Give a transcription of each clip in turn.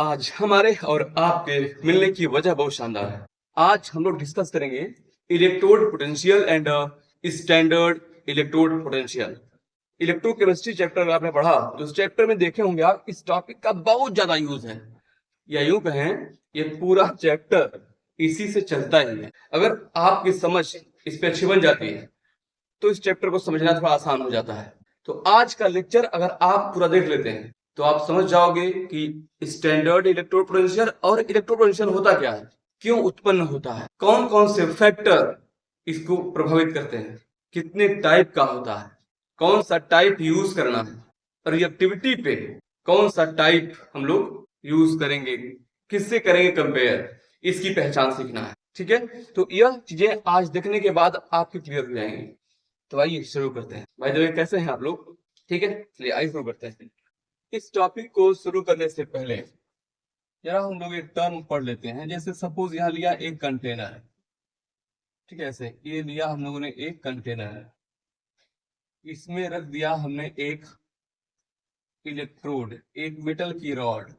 आज हमारे और आपके मिलने की वजह बहुत शानदार है। आज हम लोग डिस्कस करेंगे electrode potential and standard electrode potential. Electrochemistry chapter अगर आपने पढ़ा तो उस चैप्टर में देखे होंगे आप, इस टॉपिक का बहुत ज्यादा यूज है, या यूं कहें ये पूरा चैप्टर इसी से चलता ही है। अगर आपकी समझ इस पे अच्छी बन जाती है तो इस चैप्टर को समझना थोड़ा आसान हो जाता है। तो आज का लेक्चर अगर आप पूरा देख लेते हैं तो आप समझ जाओगे कि स्टैंडर्ड इलेक्ट्रोड पोटेंशियल और इलेक्ट्रोड पोटेंशियल होता क्या है, क्यों उत्पन्न होता है, कौन कौन से फैक्टर इसको प्रभावित करते हैं, कितने टाइप का होता है, कौन सा टाइप यूज करना है, रिएक्टिविटी पे कौन सा टाइप हम लोग यूज करेंगे, किससे करेंगे कंपेयर, इसकी पहचान सीखना है। ठीक है, तो यह चीजें आज देखने के बाद आपकी क्लियर हो जाएंगी। तो आइए शुरू करते हैं। भाई देखिए कैसे हैं आप लोग? ठीक है, चलिए आइए शुरू करते हैं। इस टॉपिक को शुरू करने से पहले जरा हम लोग एक टर्म पढ़ लेते हैं। जैसे सपोज यहाँ लिया एक कंटेनर, ठीक है, ऐसे ये लिया हम लोगों ने एक कंटेनर, इसमें रख दिया हमने एक इलेक्ट्रोड, एक मेटल की रॉड।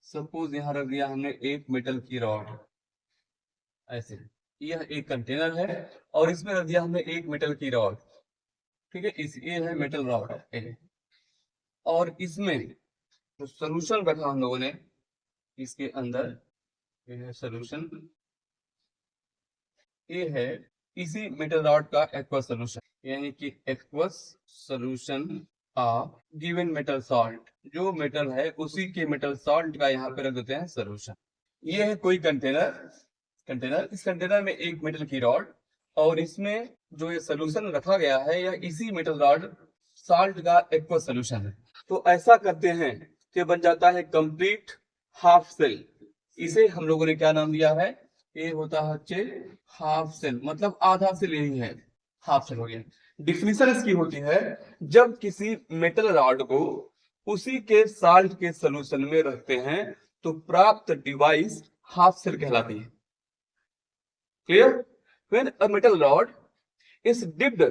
सपोज यहाँ रख दिया हमने एक मेटल की रॉड, ऐसे यह एक कंटेनर है और इसमें रख दिया हमने एक मेटल की रॉड। ठीक है, इस ये है मेटल रॉड और इसमें जो सोल्यूशन रखा हम लोगों ने इसके अंदर, ये है सोल्यूशन, ये है इसी मेटल रॉड का एक्वस सोल्यूशन, यानी कि aqueous solution of given metal salt. जो मेटल है उसी के मेटल सॉल्ट का यहाँ पे रख देते हैं सोल्यूशन। ये है कोई कंटेनर इस कंटेनर में एक मेटल की रॉड और इसमें जो ये सोल्यूशन रखा गया है या इसी मेटल रॉड सॉल्ट का एक्वस सोल्यूशन है। तो ऐसा करते हैं कि बन जाता है कंप्लीट हाफ सेल। इसे हम लोगों ने क्या नाम दिया है? ये होता है हाफ सेल, मतलब आधा सेल यही है, हाफ सेल हो गया। डिफिनीशन इसकी होती है जब किसी मेटल रॉड को उसी के साल्ट के सोल्यूशन में रखते हैं तो प्राप्त डिवाइस हाफ सेल कहलाती है। Clear? When a metal rod is dipped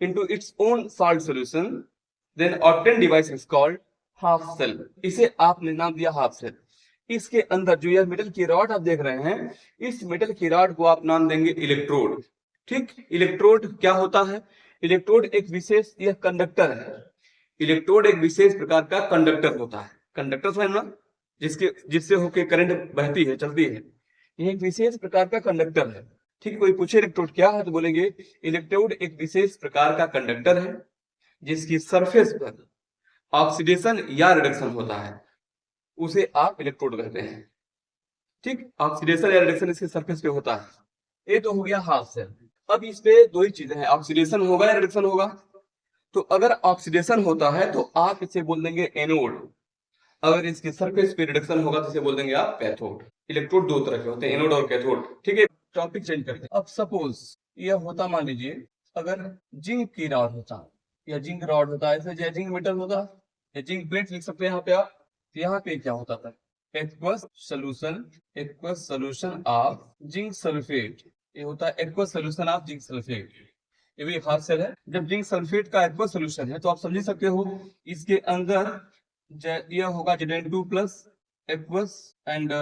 into its own salt solution, then obtained device is called half cell. इसे आपने नाम दिया हाफ सेल। इसके अंदर जो यह मेटल की रॉड आप देख रहे हैं, इस मेटल की रॉड को आप नाम देंगे इलेक्ट्रोड। ठीक, इलेक्ट्रोड क्या होता है? इलेक्ट्रोड एक विशेष यह कंडक्टर है। इलेक्ट्रोड एक विशेष प्रकार का कंडक्टर होता है। कंडक्टर समझना, जिससे होके करंट बहती है, चलती है। यह एक विशेष प्रकार का कंडक्टर है। ठीक, कोई पूछे इलेक्ट्रोड क्या है तो बोलेंगे इलेक्ट्रोड एक विशेष प्रकार का कंडक्टर है जिसकी सरफेस पर ऑक्सीडेशन या रिडक्शन होता है, उसे आप इलेक्ट्रोड कहते हैं। ठीक, ऑक्सीडेशन या रिडक्शन इसके सरफेस पे होता है। ये तो हो गया हाफ सेल। अब इस पे दो ही चीजें हैं, ऑक्सीडेशन होगा या रिडक्शन होगा। तो अगर ऑक्सीडेशन होता है तो आप इसे बोल देंगे एनोड, अगर इसके सरफेस पे रिडक्शन होगा तो इसे बोल देंगे आप कैथोड। इलेक्ट्रोड दो तरह के होते हैं, एनोड और कैथोड। ठीक है, टॉपिक चेंज करते हैं। अब सपोज यह होता, मान लीजिए अगर जिंक की रॉड होता या जिंक रॉड होता, ऐसे जैसे जिंक मेटल होता या जिंक प्लेट लिख सकते हैं यहाँ पे आप। तो यहाँ पे क्या होता था? Aqueous solution of zinc sulphate. ये होता है aqueous solution of zinc sulphate. ये भी एक हाफ सेल है। जब जिंक सल्फेट का एक्वस सोल्यूशन है तो आप समझ सकते हो इसके अंदर यह होगा Zn2 plus aqueous and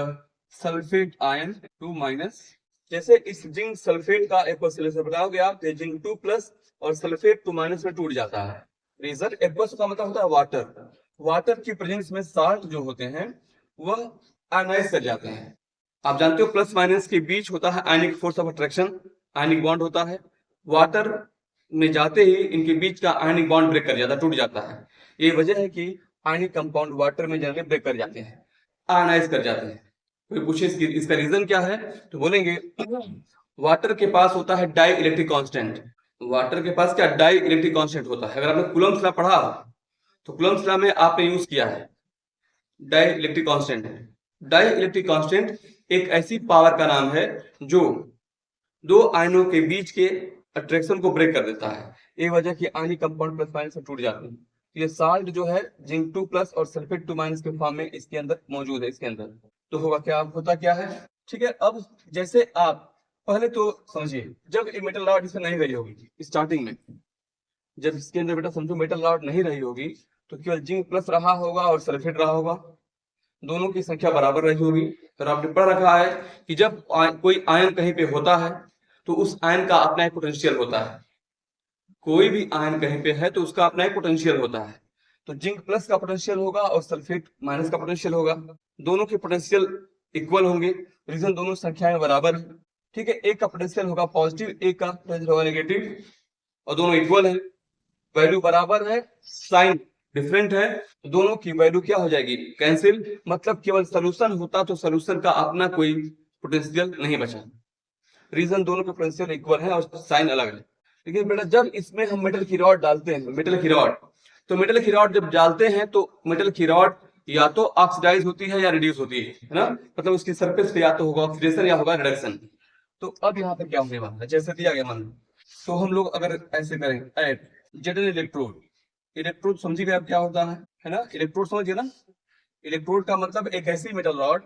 sulphate ion 2 minus. जैसे इस जिंक सल्फेट का एक्वस सोल्यूशन बताओगे आप, जिंक 2 प्लस और सल्फेट 2 माइनस में टूट जाता है। रीजन एक्वस का मतलब होता है वाटर। वाटर की प्रेजेंस में साल्ट जो होते हैं वह आयनाइज कर जाते हैं। आप जानते हो प्लस माइनस के बीच होता है ionic force of attraction, ionic bond होता है। वाटर में जाते ही इनके बीच का आयनिक बॉन्ड ब्रेक कर जाता है, टूट जाता है। ये वजह है कि आयनिक कंपाउंड वाटर में जनरली ब्रेक कर जाते हैं, आयनाइज कर जाते हैं। कोई पूछे इसका रीजन क्या है तो बोलेंगे वाटर के पास होता है डाई इलेक्ट्रिक कांस्टेंट। वाटर के पास क्या डाई इलेक्ट्रिक कांस्टेंट होता है। अगर आपने कूलम्ब लॉ पढ़ा तो कूलम्ब लॉ में आपने यूज किया है dielectric constant. Dielectric constant एक ऐसी पावर का नाम है जो दो आयनों के बीच के अट्रैक्शन को ब्रेक कर देता है। ये वजह कि आयनिक कंपाउंड प्लस माइनस से टूट जाते हैं। ये साल्ट जो है जिंक 2 प्लस और सल्फेट 2 माइनस के फॉर्म में इसके अंदर मौजूद है। इसके अंदर तो होगा क्या, होता क्या है? ठीक है, अब जैसे आप पहले तो समझिए, जब ये मेटल रॉड इसमें नहीं रही होगी स्टार्टिंग में, जब इसके अंदर बेटा समझो मेटल रॉड नहीं रही होगी तो केवल जिंक प्लस रहा होगा और सल्फेट रहा होगा। दोनों की संख्या बराबर रही होगी। फिर आपने पढ़ रखा है कि जब कोई आयन कहीं पे होता है तो उस आयन का अपना एक पोटेंशियल होता है। कोई भी आयन कहीं पे है तो उसका अपना एक पोटेंशियल होता है। तो जिंक प्लस का पोटेंशियल होगा और सल्फेट माइनस का पोटेंशियल होगा। दोनों के पोटेंशियल इक्वल होंगे, रीजन दोनों संख्याएं बराबर है। ठीक है, एक का पोटेंशियल होगा पॉजिटिव, एक का पोटेंशियल होगा नेगेटिव, और दोनों इक्वल है, वैल्यू बराबर है, साइन डिफरेंट है, तो दोनों की वैल्यू क्या हो जाएगी, कैंसिल। मतलब केवल सोल्यूशन होता तो सोल्यूशन का अपना कोई पोटेंशियल नहीं बचा। रीजन दोनों के पोटेंशियल इक्वल है और साइन अलग है। लेकिन बेटा जब इसमें हम मेटल की रॉड डालते हैं, मेटल की रॉड, तो मेटल की रॉड जब डालते हैं तो मेटल की रॉड या तो ऑक्सीडाइज होती है या रिड्यूस होती है ना, मतलब उसकी सरफेस पे या तो होगा ऑक्सीडेशन या होगा रिडक्शन। तो अब यहाँ पे क्या होने वाला है, जैसे दिया गया मान लो, तो हम लोग अगर ऐसे करें ऐड जेड इलेक्ट्रोड, इलेक्ट्रोड समझिए आप क्या होता है ना, इलेक्ट्रोड समझिए ना। इलेक्ट्रोड का मतलब एक ऐसी मेटल रॉड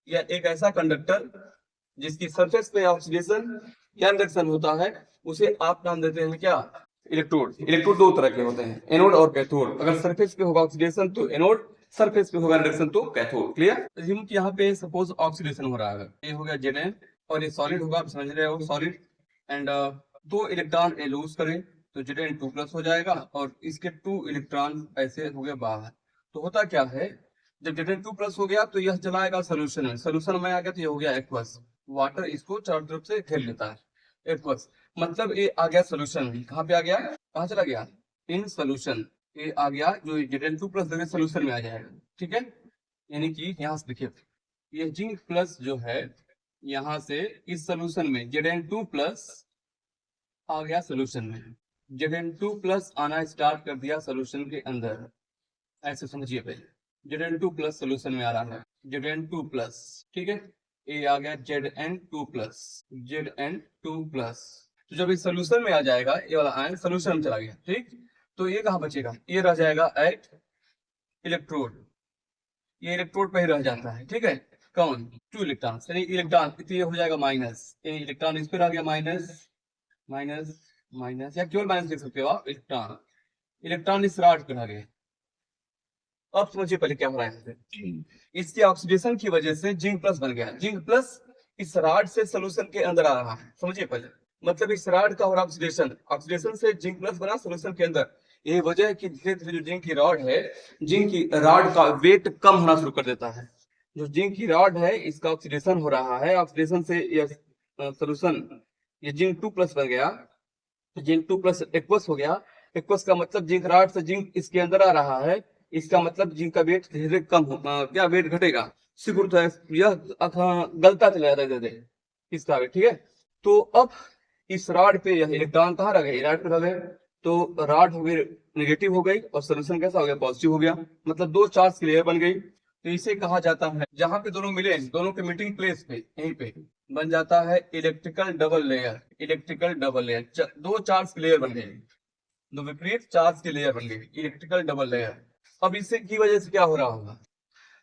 या एक ऐसा कंडक्टर जिसकी सरफेस पे ऑक्सीडेशन या रिडक्शन होता है, उसे आप नाम देते हैं क्या, इलेक्ट्रोड। इलेक्ट्रोड दो तरह के होते हैं, एनोड और कैथोड। अगर सरफेस पे होगा ऑक्सीडेशन तो एनोड, सरफेस पे होगा रिडक्शन तो कैथोड। क्लियर। यहाँ पे सपोज ऑक्सीडेशन हो रहा है, ये हो गया Zn और ये सॉलिड होगा, आप समझ रहे हो सॉलिड, एंड दो इलेक्ट्रॉन ये लूज करें तो Zn2+ हो जाएगा और इसके 2 इलेक्ट्रॉन ऐसे हो गए बाहर। तो होता क्या है, जब Zn2+ हो गया तो यह चलाएगा सोल्यूशन में, सोल्यूशन में आ गया तो ये हो गया एक्वस, वाटर इसको चारों तरफ से घेर लेता है, एक्वस। मतलब ये आ गया सोल्यूशन में, कहाँ पे आ गया, कहाँ चला गया, इन सोल्यूशन। ये आ गया जो Zn2+ सोल्यूशन में आ जाएगा। ठीक है, यानी कि यहाँ से देखिए, ये जिंक प्लस जो है यहाँ से इस सोल्यूशन में Zn2+ आ गया सोल्यूशन में, Zn2+ आना स्टार्ट कर दिया सोल्यूशन के अंदर। ऐसे समझिए पहले, Zn2+ सोल्यूशन में आ रहा है, Zn2+, ठीक है, ये आ गया Zn2+, Zn2+। तो जब इस सोल्यूशन में आ जाएगा, ये वाला आयन सोल्यूशन में चला गया, ठीक, तो ये कहाँ बचेगा, ये रह जाएगा एट इलेक्ट्रोड, ये इलेक्ट्रोड पे ही रह जाता है। ठीक है, कौन, 2 इलेक्ट्रॉन, यानी इलेक्ट्रॉन, तो ये हो जाएगा माइनस, ये इलेक्ट्रॉन इस पर आ गया माइनस, माइनस माइनस, या केवल माइनस लिख सकते हो आप, इलेक्ट्रॉन, इलेक्ट्रॉन इस रॉड पे आ गए। अब समझिए पहले क्या हो रहा है, इसके ऑक्सीडेशन की वजह से जिंक प्लस बन गया, जिंक प्लस इस रॉड से सोल्यूशन के अंदर आ रहा है। समझिए पहले, मतलब इस रॉड का हो रहा ऑक्सीडेशन, ऑक्सीडेशन से जिंक प्लस बना सोल्यूशन के अंदर। यही वजह है कि धीरे धीरे जो जिंक की रॉड है, जिंक की रॉड का वेट कम होना शुरू कर देता है। जो जिंक की रॉड है इसका ऑक्सीडेशन हो रहा है, ऑक्सीडेशन से यह सोल्यूशन, ये जिंक 2+ बन गया, जिंक 2+ एक्वस हो गया। एक्वस का मतलब जिंक रॉड से जिंक इसके अंदर आ रहा है, इसका मतलब जिंक का वेट धीरे धीरे कम हो, क्या वेट घटेगा, सिकुड़ता है, यह गलता चला जाता है धीरे धीरे इसका वेट। ठीक है, तो अब इस रॉड पे यह इलेक्ट्रॉन कहाँ रह गए, रॉड पे रह गए, तो रॉड हो गई नेगेटिव हो गई और सोल्यूशन कैसा हो गया, पॉजिटिव हो गया, मतलब दो चार्ज की लेयर बन गई। तो इसे कहा जाता है, जहां पे दोनों मिले, दोनों के मीटिंग प्लेस पे यहीं पे बन जाता है electrical double layer, electrical double layer, दो चार्ज की लेयर बन गई, दो विपरीत चार्ज की लेयर बन गई, इलेक्ट्रिकल डबल लेयर। अब इससे की वजह से क्या हो रहा होगा,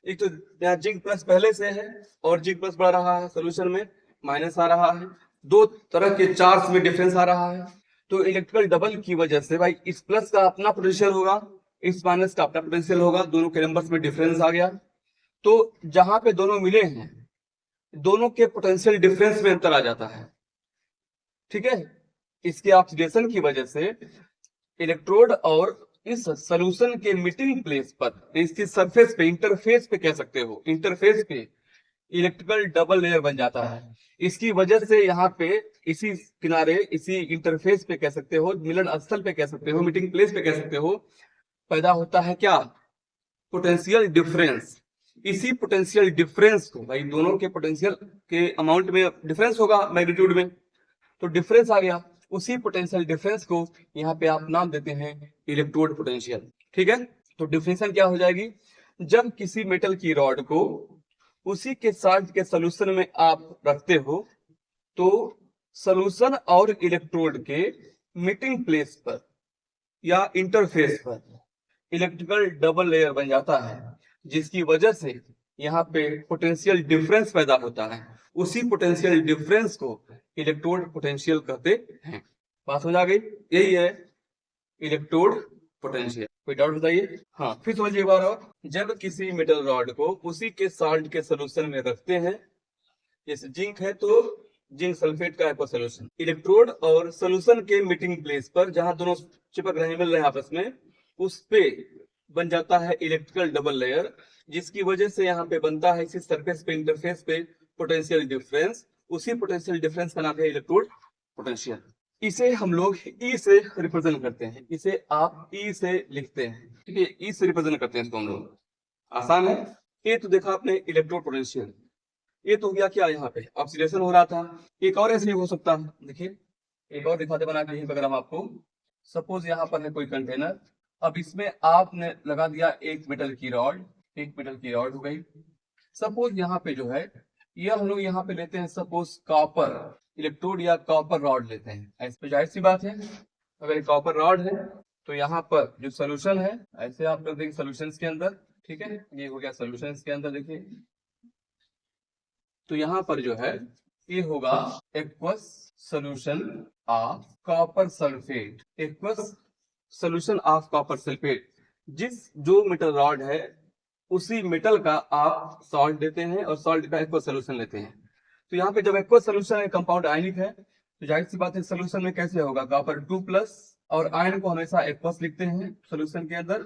एक तो यहाँ जिंक प्लस पहले से है और जिंक प्लस बढ़ रहा है, सोल्यूशन में माइनस आ रहा है, दो तरह के चार्ज में डिफरेंस आ रहा है। तो इलेक्ट्रिकल डबल की वजह से भाई इस प्लस का अपना पोटेंशियल होगा, इस माइनस का अपना पोटेंशियल होगा, दोनों के नंबर्स में डिफरेंस आ गया। तो जहां पे दोनों मिले हैं, दोनों के पोटेंशियल डिफरेंस में अंतर आ जाता है। ठीक है, इसके ऑक्सीडेशन की वजह से इलेक्ट्रोड और इस सोल्यूशन के मीटिंग प्लेस पर, इसकी सरफेस पे, इंटरफेस पे कह सकते हो, इंटरफेस पे इलेक्ट्रिकल डबल लेयर बन जाता है। इसकी वजह से यहाँ पे इसी किनारे, इसी इंटरफेस पे कह सकते हो, मिलन स्थल पे कह सकते हो, मीटिंग प्लेस पे कह सकते हो, पैदा होता है क्या, पोटेंशियल डिफरेंस। इसी पोटेंशियल डिफरेंस को, भाई दोनों के पोटेंशियल के अमाउंट में डिफरेंस होगा, मैग्नीट्यूड में, तो डिफरेंस आ गया, उसी पोटेंशियल डिफरेंस को यहाँ पे आप नाम देते हैं इलेक्ट्रोड पोटेंशियल। ठीक है, तो डिफरेंशियल क्या हो जाएगी, जब किसी मेटल की रॉड को उसी के साथ के सोल्यूशन में आप रखते हो, तो सोल्यूशन और इलेक्ट्रोड के मीटिंग प्लेस पर या इंटरफेस पर इलेक्ट्रिकल डबल लेयर बन जाता है, जिसकी वजह से यहाँ पे पोटेंशियल डिफरेंस पैदा होता है। उसी पोटेंशियल डिफरेंस को इलेक्ट्रोड पोटेंशियल कहते हैं। बात हो जा गई, यही है इलेक्ट्रोड पोटेंशियल। कोई डाउट बताइए। हाँ, फिर समझिए एक बार और, जब किसी मेटल रॉड को उसी के साल्ट के सोल्यूशन में रखते हैं, जैसे जिंक है तो जिंक सल्फेट का एक्वा सोल्यूशन, इलेक्ट्रोड और सोल्यूशन के मीटिंग प्लेस पर जहां दोनों चिपक रहे मिल रहे हैं आपस में, उस पे बन जाता है इलेक्ट्रिकल डबल लेयर, जिसकी वजह से यहाँ पे बनता है इसी सरफेस पे, इंटरफेस पे पोटेंशियल डिफरेंस। उसी पोटेंशियल डिफरेंस का नाम है इलेक्ट्रोड पोटेंशियल। इसे हम लोग ई से रिप्रेजेंट करते हैं, इसे आप ई से लिखते हैं, ठीक है, ई से रिप्रेजेंट करते हैं इसको हम लोग। आसान है। ये तो देखा आपने इलेक्ट्रोड पोटेंशियल, ये तो हो गया क्या, यहाँ पे ऑक्सीडेशन हो रहा था। एक और ऐसे हो सकता है, देखिए एक और दिखाते बना के यहीं पर, अगर हम आपको, सपोज यहाँ पर है कोई कंटेनर, अब इसमें आपने लगा दिया एक मेटल की रॉड, एक मेटल की रॉड हो गई। सपोज यहाँ पे जो है, ये हम लोग यहाँ पे लेते हैं सपोज कॉपर इलेक्ट्रोड या कॉपर रॉड लेते हैं, ऐसे पे जाहिर सी बात है अगर ये कॉपर रॉड है तो यहाँ पर जो सोल्यूशन है, ऐसे आप लोग देखिए सोल्यूशन के अंदर, ठीक है, ये हो गया सोल्यूशन के अंदर, देखिए तो यहाँ पर जो है ये होगा aqueous solution of copper sulphate, aqueous solution of copper sulphate. जिस जो मेटल रॉड है उसी मेटल का आप सॉल्ट देते हैं और सॉल्ट का एक्वस सोल्यूशन लेते हैं। तो यहाँ पे जब एक्वस सोल्यूशन है, कंपाउंड आयनिक है, तो जाहिर सी बात है सोल्यूशन में कैसे होगा, कॉपर 2+, और आयन को हमेशा एक्वस लिखते हैं सोल्यूशन के अंदर,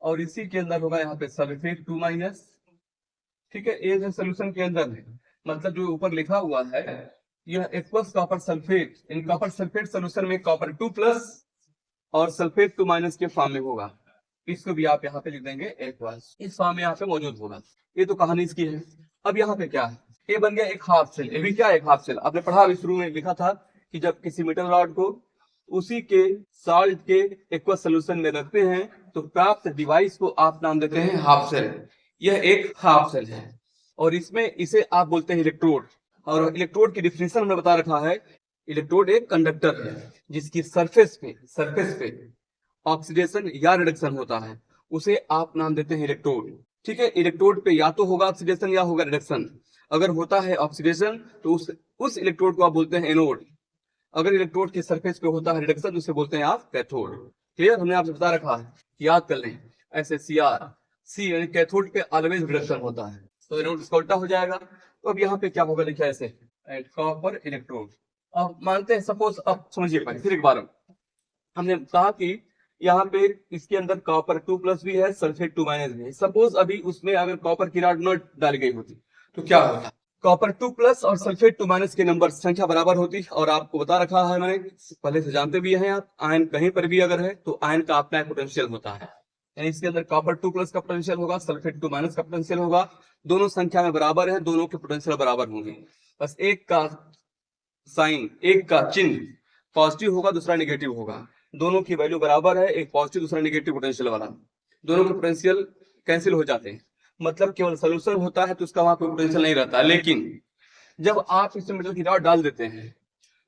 और इसी के अंदर होगा यहाँ पे सल्फेट 2-, ठीक है, ये जो सोल्यूशन के अंदर है, मतलब जो ऊपर लिखा हुआ है यह aqueous copper sulphate, in copper sulphate solution में कॉपर 2+ और सल्फेट 2- के फॉर्म में होगा। इसको भी आप यहाँ पे लिख देंगे एक्वस, इस फॉर्म में यहाँ पे मौजूद होगा। ये तो कहानी इसकी है। अब यहाँ पे क्या है, ये बन गया एक हाफ सेल। ये भी क्या है, एक हाफ सेल। आपने पढ़ा अभी शुरू में लिखा था कि जब किसी मेटल रॉड को उसी के साल्ट के एक्वस सोल्यूशन में रखते हैं तो प्राप्त डिवाइस को आप नाम देते हैं हाफ सेल। यह एक हाफ सेल है और इसमें इसे आप बोलते हैं इलेक्ट्रोड। और इलेक्ट्रोड की डिफिनेशन हमने बता रखा है, इलेक्ट्रोड एक कंडक्टर है जिसकी सरफेस पे ऑक्सीडेशन या रिडक्शन होता है, उसे आप नाम देते हैं इलेक्ट्रोड। ठीक है, इलेक्ट्रोड पे या तो होगा ऑक्सीडेशन या होगा रिडक्शन। अगर होता है ऑक्सीडेशन तो उस इलेक्ट्रोड को आप बोलते हैं एनोड। अगर इलेक्ट्रोड के सरफेस पे होता है रिडक्शन तो उसे बोलते हैं आप कैथोड। क्लियर, हमने आपसे बता रखा है, याद कर लें। ऐसे सी यानी कैथोड पे ऑलवेज रिडक्शन होता है, तो एनोड इसका उल्टा हो जाएगा। तो अब यहाँ पे क्या होगा, लिखा है ऐसे कॉपर इलेक्ट्रोड। अब मानते हैं सपोज, अब समझिए फिर एक बार, हमने कहा कि यहाँ पे इसके अंदर कॉपर 2+ भी है, सल्फेट 2- भी है। सपोज अभी उसमें अगर कॉपर की रॉड न डाली गई होती तो क्या होता, कॉपर 2+ और सल्फेट 2- के नंबर संख्या बराबर होती। और आपको बता रखा है मैंने, पहले से जानते भी हैं आप, आयन कहीं पर भी अगर है तो आयन का अपना पोटेंशियल होता है। यानी इसके अंदर कॉपर 2+ का पोटेंशियल होगा, सल्फेट 2- का पोटेंशियल होगा, दोनों संख्या में बराबर है, दोनों के पोटेंशियल बराबर होंगे। बस एक का साइन, एक का चिन्ह पॉजिटिव होगा, दूसरा नेगेटिव होगा। दोनों की वैल्यू बराबर है, एक पॉजिटिव दूसरा नेगेटिव पोटेंशियल वाला, दोनों के पोटेंशियल कैंसिल हो जाते हैं। मतलब केवल सोल्यूशन होता है तो उसका वहां कोई पोटेंशियल नहीं रहता। लेकिन जब आप इसमें मेटल की रॉड डाल देते हैं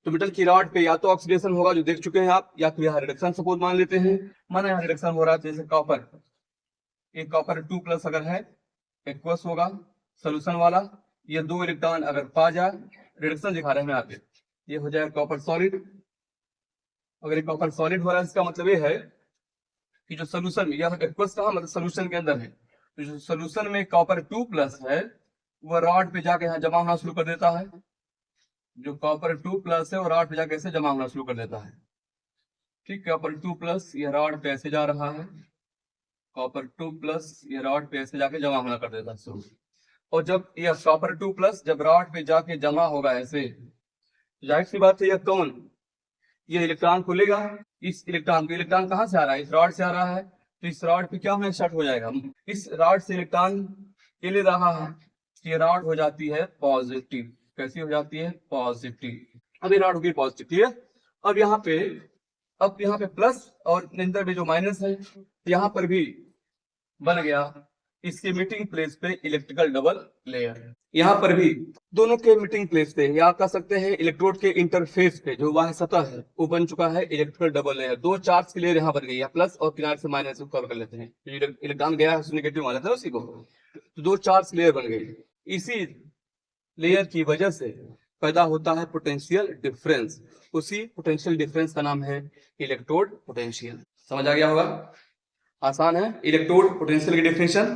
तो मेटल की रॉड पे या तो ऑक्सीडेशन होगा, जो देख चुके हैं आप, या फिर यहाँ रिडक्शन सपोज मान लेते हैं। माना यहाँ रिडक्शन हो रहा है, जैसे कॉपर, एक कॉपर 2+ अगर है, एक्वस होगा सोल्यूशन वाला, ये 2 इलेक्ट्रॉन अगर पा जाए, रिडक्शन दिखा रहे हैं यहाँ पे, ये हो जाएगा कॉपर सॉलिड। अगर ये कॉपर सॉलिड हो रहा है इसका मतलब ये है कि जो सोल्यूशन, यह एक्वस कहा मतलब सोल्यूशन के अंदर है, तो जो सोल्यूशन में कॉपर 2+ है वह रॉड पे जाके यहाँ जमा होना शुरू कर देता है। जो कॉपर 2+ है वो रॉड पे जाके ऐसे जमा होना शुरू कर देता है। ठीक, कॉपर 2+ यह रॉड पे ऐसे जा रहा है, कॉपर 2+ ये रॉड पे ऐसे जाके जमा होना कर देता है शुरू। और जब यह कॉपर 2+ जब रॉड पे जाके जमा होगा ऐसे, जाहिर सी बात है यह कौन, ये इलेक्ट्रॉन खुलेगा। इस इलेक्ट्रॉन कहाँ से आ रहा है, इस रॉड से आ रहा है, तो इस रॉड पे क्या होना स्टार्ट हो जाएगा, इस रॉड से इलेक्ट्रॉन ये ले रहा है, ये रॉड हो जाती है पॉजिटिव। कैसी हो जाती है, पॉजिटिव। अब ये रॉड होगी पॉजिटिव। क्लियर। अब यहाँ पे प्लस और अंदर में जो माइनस है, यहाँ पर भी बन गया इसके मीटिंग प्लेस पे इलेक्ट्रिकल डबल लेयर। यहाँ पर भी दोनों के मीटिंग प्लेस पे, या कह सकते हैं इलेक्ट्रोड के इंटरफेस पे जो वह सतह है वो बन चुका है इलेक्ट्रिकल डबल लेयर। 2 चार्ज की लेयर यहाँ बन गई है, प्लस और किनारे से माइनस को कवर कर लेते हैं, इलेक्ट्रॉन गया है नेगेटिव मान लेते हैं उसी को, तो 2 चार्ज की लेयर बन गई। इसी लेयर की वजह से पैदा होता है पोटेंशियल डिफरेंस, उसी पोटेंशियल डिफरेंस का नाम है इलेक्ट्रोड पोटेंशियल। समझ आ गया होगा। आसान है। इलेक्ट्रोड पोटेंशियल की डेफिनेशन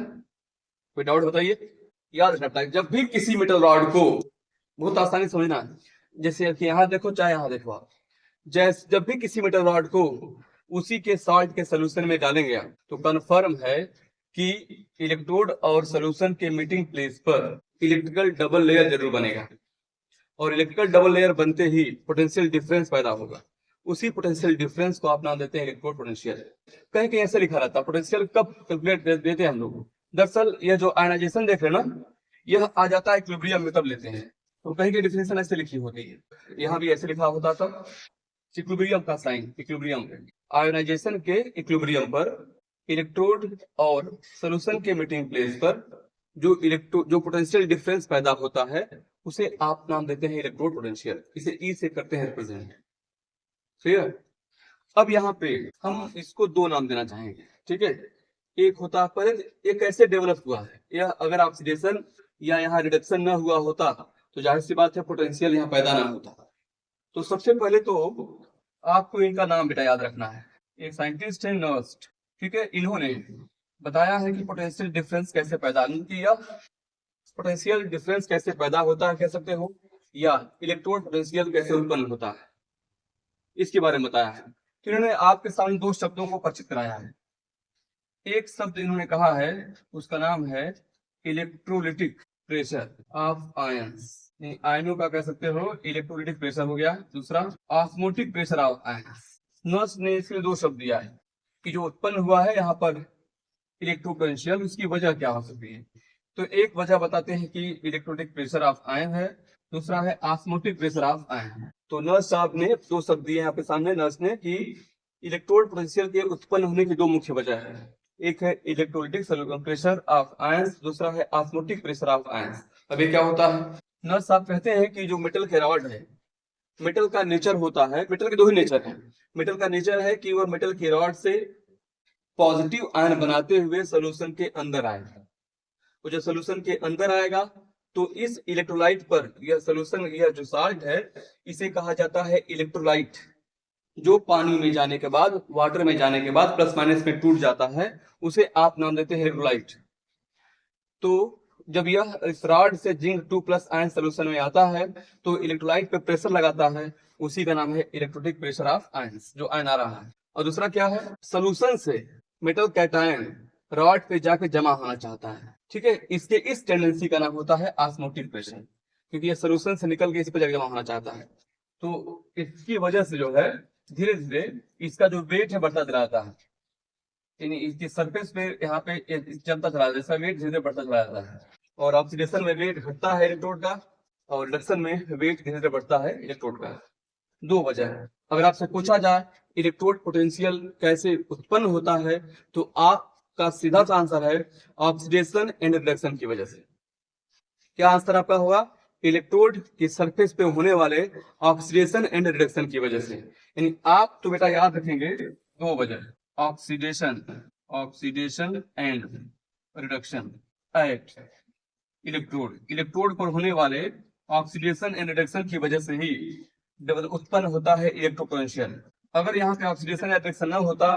कोई डाउट बताइए। याद रखना जब भी किसी मेटल रॉड को, बहुत आसानी से समझना है, जैसे कि यहाँ देखो चाहे यहाँ देखो आप, जैसे जब भी किसी मेटल रॉड को उसी के सॉल्ट के सोल्यूशन में डालेंगे तो कन्फर्म है कि इलेक्ट्रोड और सोल्यूशन के मीटिंग प्लेस पर इलेक्ट्रिकल डबल लेयर जरूर बनेगा, और इलेक्ट्रिकल डबल लेयर बनते ही पोटेंशियल डिफरेंस पैदा होगा। उसी पोटेंशियल डिफरेंस को आप नाम देते हैं इलेक्ट्रोड पोटेंशियल। कहीं कहीं ऐसे लिखा रहता है पोटेंशियल कब कैलकुलेट देते हैं हम लोग। दरअसल ये जो आयनाइजेशन देख रहे हैं ना, यह आ जाता है इक्विलिब्रियम में तब लेते हैं। तो कहीं की डिफिनेशन ऐसे लिखी होती है, यहाँ भी ऐसे लिखा होता था इक्विलिब्रियम का साइन, इक्विलिब्रियम आयोनाइजेशन के इक्विलिब्रियम पर इलेक्ट्रोड और सोल्यूशन के मीटिंग प्लेस पर जो पोटेंशियल डिफरेंस पैदा होता है उसे आप नाम देते हैं इलेक्ट्रोड पोटेंशियल। इसे ई से करते हैं रिप्रेजेंट। क्लियर। अब यहाँ पे हम इसको दो नाम देना चाहेंगे, ठीक है। एक होता है पहले ये कैसे डेवलप हुआ है, यह अगर ऑक्सीडेशन या यहाँ रिडक्शन ना हुआ होता तो जाहिर सी बात है पोटेंशियल यहाँ पैदा ना होता। तो सबसे पहले तो आपको इनका नाम बेटा याद रखना है। एक साइंटिस्ट है नर्स्ट, ठीक है, इन्होंने बताया है कि पोटेंशियल डिफरेंस कैसे पैदा किया, पोटेंशियल डिफरेंस कैसे पैदा होता है कह सकते हो, या इलेक्ट्रोड पोटेंशियल कैसे उत्पन्न होता है, इसके बारे में बताया है। तो इन्होंने आपके सामने दो शब्दों को परिचित कराया है। एक शब्द इन्होंने कहा है उसका नाम है इलेक्ट्रोलिटिक प्रेशर ऑफ आयंस, आयनों का कह सकते हो इलेक्ट्रोलिटिक प्रेशर हो गया। दूसरा osmotic pressure of ions. Nurse ने इसके दो शब्द दिया है कि जो उत्पन्न हुआ है यहाँ पर इलेक्ट्रोपोटेंशियल, उसकी वजह क्या हो सकती है। तो एक वजह बताते हैं कि इलेक्ट्रोलिटिक प्रेशर ऑफ आयन है, दूसरा है ऑस्मोटिक प्रेशर ऑफ आयन। तो नर्स साहब ने दो शब्द दिए यहाँ पे सामने नर्स ने कि इलेक्ट्रोड पोटेंशियल के उत्पन्न होने की दो मुख्य वजह है। एक है इलेक्ट्रोलिटिक प्रेशर ऑफ आयंस, दूसरा है ऑस्मोटिक प्रेशर ऑफ आयंस। अब ये क्या होता है, नर्स साहब कहते हैं कि जो मेटल के रॉड है, मेटल का नेचर होता है, मेटल के दो ही नेचर है। मेटल का नेचर है कि वह मेटल की रॉड से पॉजिटिव आयन बनाते हुए सोल्यूशन के अंदर आएगा। वो जब सोल्यूशन के अंदर आएगा तो इस इलेक्ट्रोलाइट पर यह सोल्यूशन, यह जो साल्ट है इसे कहा जाता है इलेक्ट्रोलाइट, जो पानी में जाने के बाद, वाटर में जाने के बाद प्लस माइनस में टूट जाता है, उसे आप नाम देते हैं इलेक्ट्रोलाइट। तो जब यह इस रॉड से जिंक 2+ आयन सोल्यूशन में आता है तो इलेक्ट्रोलाइट पे प्रेशर लगाता है, उसी का नाम है इलेक्ट्रोलिटिक प्रेशर ऑफ आयंस, जो आयन आ रहा है। और दूसरा क्या है, सोल्यूशन से मेटल कैटायन रॉड पे जाके जमा होना चाहता है, ठीक है, इसके इस टेंडेंसी का नाम होता है ऑस्मोटिक प्रेशर, क्योंकि ये सोल्यूशन से निकल के इस पे जाके जमा होना चाहता है। तो इसकी वजह से जो है धीरे धीरे इसका जो वेट है बढ़ता चला जाता है, यानी इसकी सरफेस पे यहाँ पे चलता चला जाता है, इसका वेट धीरे धीरे बढ़ता चला जाता है। और ऑक्सीडेशन में वेट घटता है इलेक्ट्रोड का, और रिडक्शन में वेट धीरे धीरे बढ़ता है इलेक्ट्रोड का। दो वजह है। अगर आपसे पूछा जाए इलेक्ट्रोड पोटेंशियल कैसे उत्पन्न होता है तो आपका सीधा सा आंसर है ऑक्सीडेशन एंड रिडक्शन की वजह से। क्या आंसर आपका होगा, इलेक्ट्रोड की सरफेस पे होने वाले ऑक्सीडेशन एंड रिडक्शन की वजह से। यानी आप तो बेटा याद रखेंगे दो वजह, oxidation, oxidation and reduction at electrode, electrode पर होने वाले ऑक्सीडेशन एंड रिडक्शन की वजह से ही उत्पन्न होता है इलेक्ट्रोपोटेंशियल। अगर यहाँ पे ऑक्सीडेशन या रिडक्शन ना होता,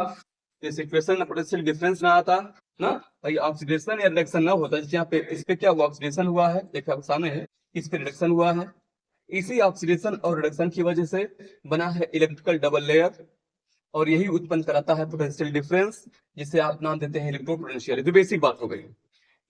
जैसे इक्वेशन में पोटेंशियल डिफरेंस ना आता ना, भाई ऑक्सीडेशन या रिडक्शन ना होता, जैसे यहाँ पे इस पे क्या हुआ, ऑक्सीडेशन हुआ है, देखो सामने है, इस पे रिडक्शन हुआ है। इसी ऑक्सीडेशन और रिडक्शन की वजह से बना है इलेक्ट्रिकल डबल लेयर, और यही उत्पन्न कराता है पोटेंशियल डिफरेंस, जिसे आप नाम देते हैं इलेक्ट्रोपोटेंशियल। तो बेसिक बात हो गई।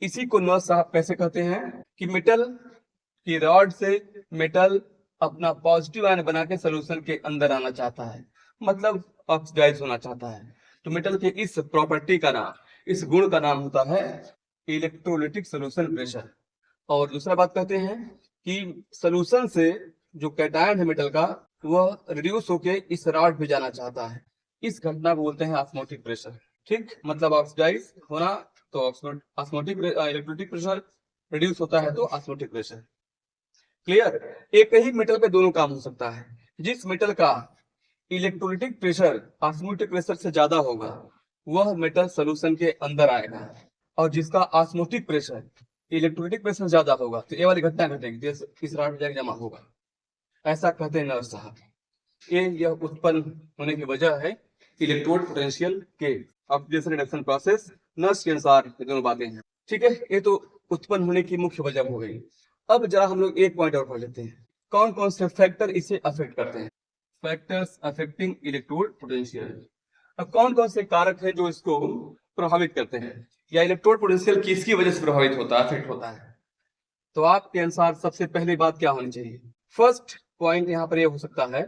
इसी को नर्स साहब कैसे कहते हैं कि मेटल की रॉड से मेटल अपना पॉजिटिव आयन बना के सोल्यूशन के अंदर आना चाहता है, मतलब ऑक्सीडाइज होना चाहता है। तो मेटल के इस प्रॉपर्टी का नाम, इस गुण का नाम होता है इलेक्ट्रोलिटिक सोल्यूशन प्रेशर। और दूसरा बात कहते हैं कि सोल्यूशन से जो कैटायन है मेटल का, वह रिड्यूस होके इस रॉड पे जाना चाहता है, इस घटना को बोलते हैं ऑस्मोटिक प्रेशर। ठीक, मतलब ऑक्सीडाइज होना तो ऑस्मोटिक, इलेक्ट्रोलिटिक प्रेशर रिड्यूस होता है तो ऑस्मोटिक प्रेशर। क्लियर। एक ही मेटल पे दोनों काम हो सकता है। जिस मेटल का इलेक्ट्रोलिटिक प्रेशर ऑस्मोटिक प्रेशर से ज्यादा होगा वह मेटल सोल्यूशन के अंदर आएगा, और जिसका ऑस्मोटिक प्रेशर इलेक्ट्रोलिटिक प्रेशर ज्यादा होगा तो ये वाली घटना घटेगी, इस रॉड में जाके जमा होगा। ऐसा कहते हैं नर्स साहब। यह उत्पन्न होने की वजह है इलेक्ट्रोड पोटेंशियल के। ऑक्सीडेशन रिडक्शन प्रोसेस, नर्स के अनुसार ये दोनों बातें हैं। ठीक है, ये तो उत्पन्न होने की मुख्य वजह हो गई। अब जरा हम लोग एक पॉइंट और पढ़ लेते हैं, कौन कौन से फैक्टर इसे अफेक्ट करते हैं। Factors affecting electrode potential. अब कौन कौन से कारक है जो इसको प्रभावित करते हैं, या इलेक्ट्रोड पोटेंशियल किसकी वजह से प्रभावित होता है, अफेक्ट होता है। तो आपके अनुसार सबसे पहली बात क्या होनी चाहिए, फर्स्ट पॉइंट यहाँ पर ये हो सकता है,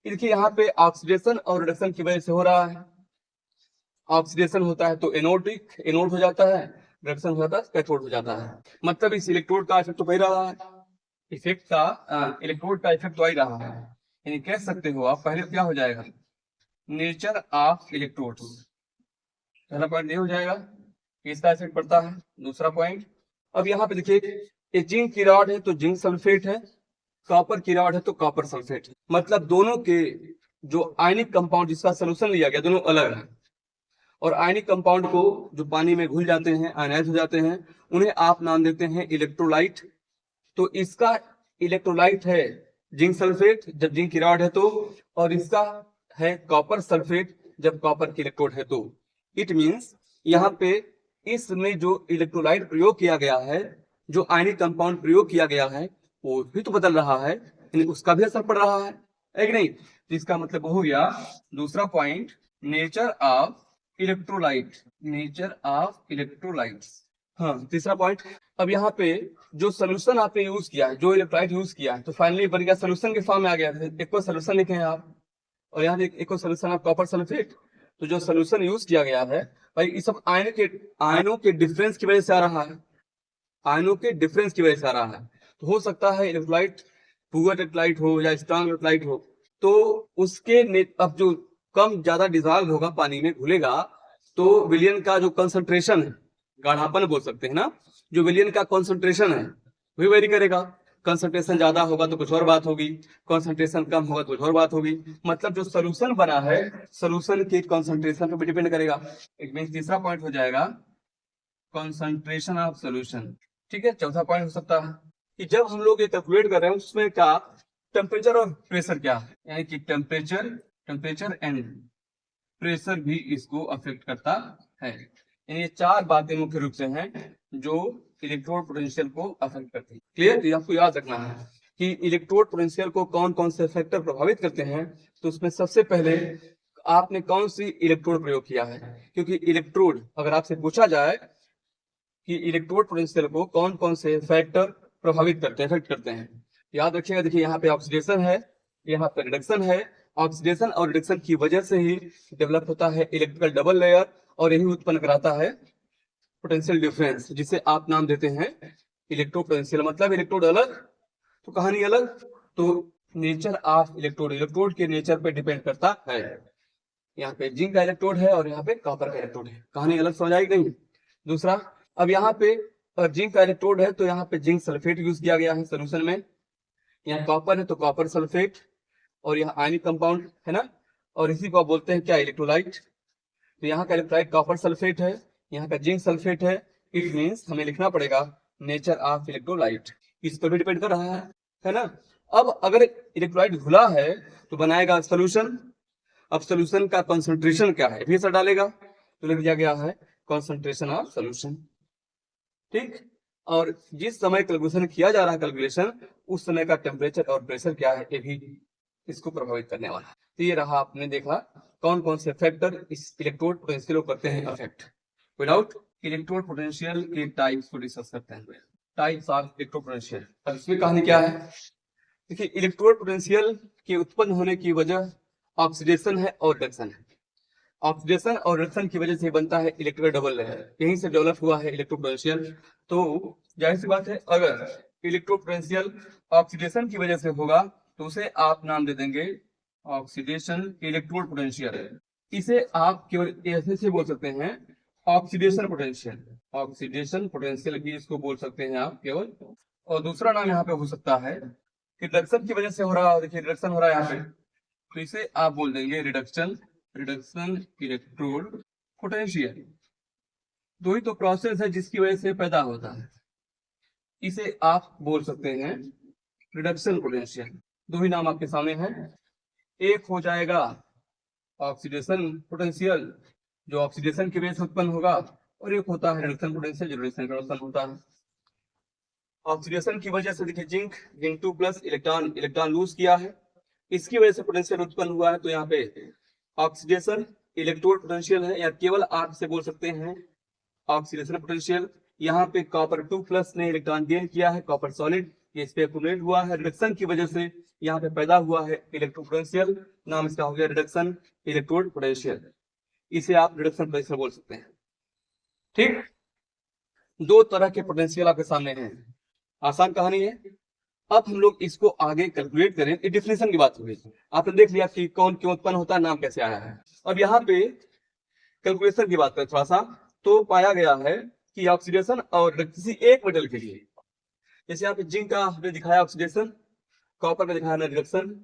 देखिए यहाँ पे ऑक्सीडेशन और रिडक्शन की वजह से हो रहा है। ऑक्सीडेशन होता है तो एनोड हो जाता है, रिडक्शन हो जाता है कैथोड हो जाता है। मतलब इस इलेक्ट्रोड का इफेक्ट तो वही रहा है, इलेक्ट्रोड का इफेक्ट तो ही रहा है। यानी कह सकते हो आप, पहले क्या हो जाएगा, नेचर ऑफ इलेक्ट्रोड्स, पहला पॉइंट ये हो जाएगा, इसका इफेक्ट पड़ता है। दूसरा पॉइंट, अब यहाँ पे देखिए, ये जिंक की रॉड है तो जिंक सल्फेट है, कॉपर की रॉड है तो कॉपर सल्फेट है। मतलब दोनों के जो आयनिक कंपाउंड जिसका सोल्यूशन लिया गया दोनों अलग है, और आयनिक कंपाउंड को जो पानी में घुल जाते हैं, आयनाइज हो जाते हैं, उन्हें आप नाम देते हैं इलेक्ट्रोलाइट। तो इसका इलेक्ट्रोलाइट है जिंक सल्फेट जब जिंक की रॉड है तो, और इसका है कॉपर सल्फेट जब कॉपर की इलेक्ट्रोड है तो। इट मींस यहाँ पे इसमें जो इलेक्ट्रोलाइट प्रयोग किया गया है, जो आयनिक कंपाउंड प्रयोग किया गया है, वो भी तो बदल रहा है, यानी उसका भी असर पड़ रहा है कि नहीं। तो इसका मतलब हो गया दूसरा point, nature of electrolyte, nature of electrolytes. हाँ, तीसरा पॉइंट, अब यहाँ पे जो सोल्यूशन आपने यूज किया है, जो इलेक्ट्रोलाइट यूज किया है, तो फाइनली बन गया सोल्यूशन के फॉर्म में आ गया। एक सोल्यूशन लिखे हैं आप, और यहाँ एक सोल्यूशन आप कॉपर सल्फेट। तो जो सोल्यूशन यूज किया गया है भाई, इस सब आयनों के डिफरेंस की वजह से आ रहा है, आयनों के डिफरेंस की वजह से आ रहा है। तो हो सकता है इलेक्ट्रोलाइट पुअर इलेक्ट्रोलाइट हो या स्ट्रॉन्ग इलेक्ट्रोलाइट हो, तो उसके अब जो कम ज्यादा डिजॉल्व होगा, पानी में घुलेगा, तो विलयन का जो कंसंट्रेशन है, गाढ़ापन बोल सकते हैं ना, जो विलयन का कंसंट्रेशन है वही वेरी करेगा। कंसंट्रेशन ज्यादा होगा तो कुछ और बात होगी, कंसंट्रेशन कम होगा तो कुछ और बात होगी। मतलब जो सोल्यूशन बना है, सोल्यूशन के कंसंट्रेशन पर भी डिपेंड करेगा। एक मीन तीसरा पॉइंट हो जाएगा कंसंट्रेशन ऑफ सोल्यूशन। ठीक है, चौथा पॉइंट हो सकता है कि जब हम लोग ये कैलकुलेट कर रहे हैं उसमें क्या टेम्परेचर और प्रेशर क्या है, यानी कि टेम्परेचर एंड प्रेशर भी इसको अफेक्ट करता है। यानी ये चार बातें मुख्य रूप से हैं जो इलेक्ट्रोड पोटेंशियल को अफेक्ट करती है। क्लियर, तो आपको याद रखना है कि इलेक्ट्रोड पोटेंशियल को कौन कौन से फैक्टर प्रभावित करते हैं। तो उसमें सबसे पहले आपने कौन सी इलेक्ट्रोड प्रयोग किया है, क्योंकि इलेक्ट्रोड अगर आपसे पूछा जाए कि इलेक्ट्रोड पोटेंशियल को कौन कौन से फैक्टर प्रभावित करते हैं, अफेक्ट करते हैं, याद रखिएगा। देखिए यहाँ पे ऑक्सीडेशन है, यहाँ पे रिडक्शन है। ऑक्सीडेशन और रिडक्शन की वजह से ही डेवलप होता है इलेक्ट्रिकल डबल लेयर, और यही उत्पन्न कराता है पोटेंशियल डिफरेंस, जिसे आप नाम देते हैं इलेक्ट्रो पोटेंशियल। मतलब इलेक्ट्रोड अलग तो कहानी अलग। तो नेचर ऑफ इलेक्ट्रोड, इलेक्ट्रोड के नेचर पे डिपेंड करता है। यहाँ पे जिंक का इलेक्ट्रोड है और यहाँ पे कॉपर का इलेक्ट्रोड है, कहानी अलग समझ आई नहीं। दूसरा, अब यहाँ पे जिंक का इलेक्ट्रोड है तो यहाँ पे जिंक सल्फेट यूज किया गया है सोल्यूशन में। यहाँ कॉपर है तो कॉपर सल्फेट, और यहाँ आयनिक कंपाउंड है ना, और इसी को आप बोलते हैं क्या, इलेक्ट्रोलाइट। तो यहाँ का इलेक्ट्रोलाइट कॉपर सल्फेट है, यहाँ का जिंक सल्फेट है। इट मींस हमें लिखना पड़ेगा नेचर ऑफ इलेक्ट्रोलाइट, इस पर भी डिपेंड कर रहा है ना। अब अगर इलेक्ट्रोलाइट घुला है तो बनाएगा सोल्यूशन। अब सोल्यूशन का कंसंट्रेशन क्या है भी असर डालेगा, तो लिख दिया गया है कंसंट्रेशन ऑफ सोल्यूशन। ठीक, और जिस समय कैलकुलेशन किया जा रहा है कैलकुलेशन, उस समय का टेम्परेचर और प्रेशर क्या है, ये भी इसको प्रभावित करने वाला है। तो ये रहा, आपने देखा कौन कौन से फैक्टर इस इलेक्ट्रोड पोटेंशियल को करते हैं अफेक्ट। विदाउट इलेक्ट्रोड पोटेंशियल के टाइप्स को डिस्कस करते हैं, टाइप्स ऑफ इलेक्ट्रोड पोटेंशियल। अब इसमें कहानी क्या है, देखिए इलेक्ट्रोड पोटेंशियल के उत्पन्न होने की वजह ऑक्सीडेशन है और रिडक्शन है। ऑक्सीडेशन और रिडक्शन की वजह से बनता है इलेक्ट्रिकल डबल लेयर, यहीं से डेवलप हुआ है इलेक्ट्रो पोटेंशियल। तो जाहिर सी बात है, अगर इलेक्ट्रो पोटेंशियल ऑक्सीडेशन की वजह से होगा तो उसे आप नाम दे देंगे ऑक्सीडेशन इलेक्ट्रोड पोटेंशियल। इसे आप केवल ऐसे से बोल सकते हैं ऑक्सीडेशन पोटेंशियल, ऑक्सीडेशन पोटेंशियल भी इसको बोल सकते हैं आप केवल। और दूसरा नाम यहाँ पे हो सकता है कि रिडक्शन की वजह से हो रहा है, देखिए रिडक्शन हो रहा है यहाँ पे, तो इसे आप बोल देंगे रिडक्शन इलेक्ट्रोड पोटेंशियल। दो ही तो प्रोसेस है जिसकी वजह से पैदा होता है, इसे आप बोल सकते हैं रिडक्शन पोटेंशियल। दो ही नाम आपके सामने हैं, एक हो जाएगा ऑक्सीडेशन पोटेंशियल जो ऑक्सीडेशन की वजह से उत्पन्न होगा, और एक होता है रिडक्शन पोटेंशियल, जो रिडक्शन का उत्पन्न होता है। ऑक्सीडेशन की वजह से देखिए जिंक 2 प्लस इलेक्ट्रॉन लूज किया है, इसकी वजह से पोटेंशियल उत्पन्न हुआ है। तो यहाँ पे ऑक्सीडेशन इलेक्ट्रोड पोटेंशियल है, या केवल आप से बोल सकते हैं ऑक्सीडेशन पोटेंशियल। यहाँ पे कॉपर 2 प्लस ने इलेक्ट्रॉन गेन किया है, कॉपर सॉलिड, ये इस पे एक्यूमुलेट हुआ है। रिडक्शन की वजह से यहाँ पे पैदा हुआ है इलेक्ट्रो पोटेंशियल, नाम इसका हो गया रिडक्शन इलेक्ट्रोड पोटेंशियल। इसे आप रिडक्शन पोटेंशियल बोल सकते हैं। ठीक, दो तरह के पोटेंशियल आपके सामने हैं, आसान कहानी है। अब हम लोग इसको आगे कैलकुलेट करें, डिफिनेशन की बात हो गई, आपने देख लिया कि कौन क्यों उत्पन्न होता है, नाम कैसे आया है। अब यहाँ पे कैलकुलेशन की बात करें थोड़ा सा, तो पाया गया है कि ऑक्सीडेशन और किसी एक मेटल के लिए, जैसे यहाँ पे जिंक का हमने दिखाया ऑक्सीडेशन, कॉपर का दिखाया रिडक्शन।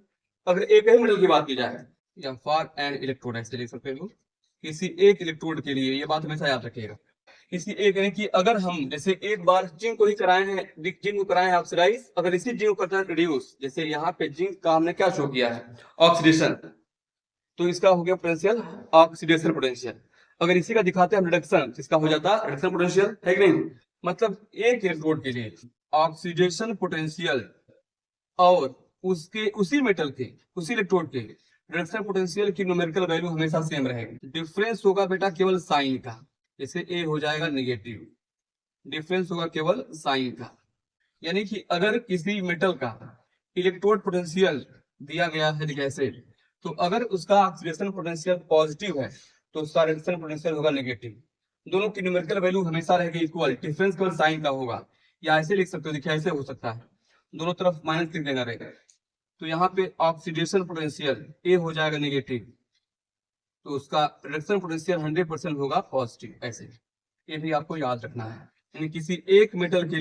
अगर एक ही मेटल की बात की जाए, या फॉर एन इलेक्ट्रोड ऐसे लिख सकते हो, किसी एक इलेक्ट्रोड के लिए, ये बात हमेशा याद रखिएगा। किसी एक, यानी कि अगर हम जैसे एक बार जिंक को ही कराए हैं, जिंक को कराए हैं ऑक्सीडाइज, अगर इसी जिंक को करते हैं रिड्यूस, जैसे यहाँ पे जिंक का हमने क्या शो किया है, ऑक्सीडेशन, तो इसका हो गया पोटेंशियल ऑक्सीडेशन पोटेंशियल। अगर इसी का दिखाते हैं हम रिडक्शन, इसका हो जाता है रिडक्शन पोटेंशियल, है कि नहीं। मतलब एक इलेक्ट्रोड के लिए ऑक्सीडेशन पोटेंशियल और उसके उसी मेटल के उसी इलेक्ट्रोड के रिडक्शन पोटेंशियल की न्यूमेरिकल वैल्यू हमेशा सेम रहेगी। डिफरेंस होगा बेटा केवल साइन का, जैसे ए हो जाएगा नेगेटिव, डिफरेंस होगा केवल साइन का। यानी कि अगर किसी मेटल का इलेक्ट्रोड पोटेंशियल दिया गया है कैसे, तो अगर उसका ऑक्सीडेशन पोटेंशियल पॉजिटिव है तो उसका रिडक्शन पोटेंशियल होगा नेगेटिव। दोनों की न्यूमेरिकल वैल्यू हमेशा रहेगी इक्वल, डिफरेंस केवल साइन का होगा। या ऐसे लिख सकते हो, देखिए ऐसे हो सकता है, दोनों तरफ माइनस लिख देना रहेगा। तो यहाँ पे ऑक्सीडेशन पोटेंशियल ए हो जाएगा नेगेटिव, तो उसका रिडक्शन पोटेंशियल 100% होगा पॉजिटिव, ऐसे। ये भी आपको याद रखना है। यानी किसी एक मेटल के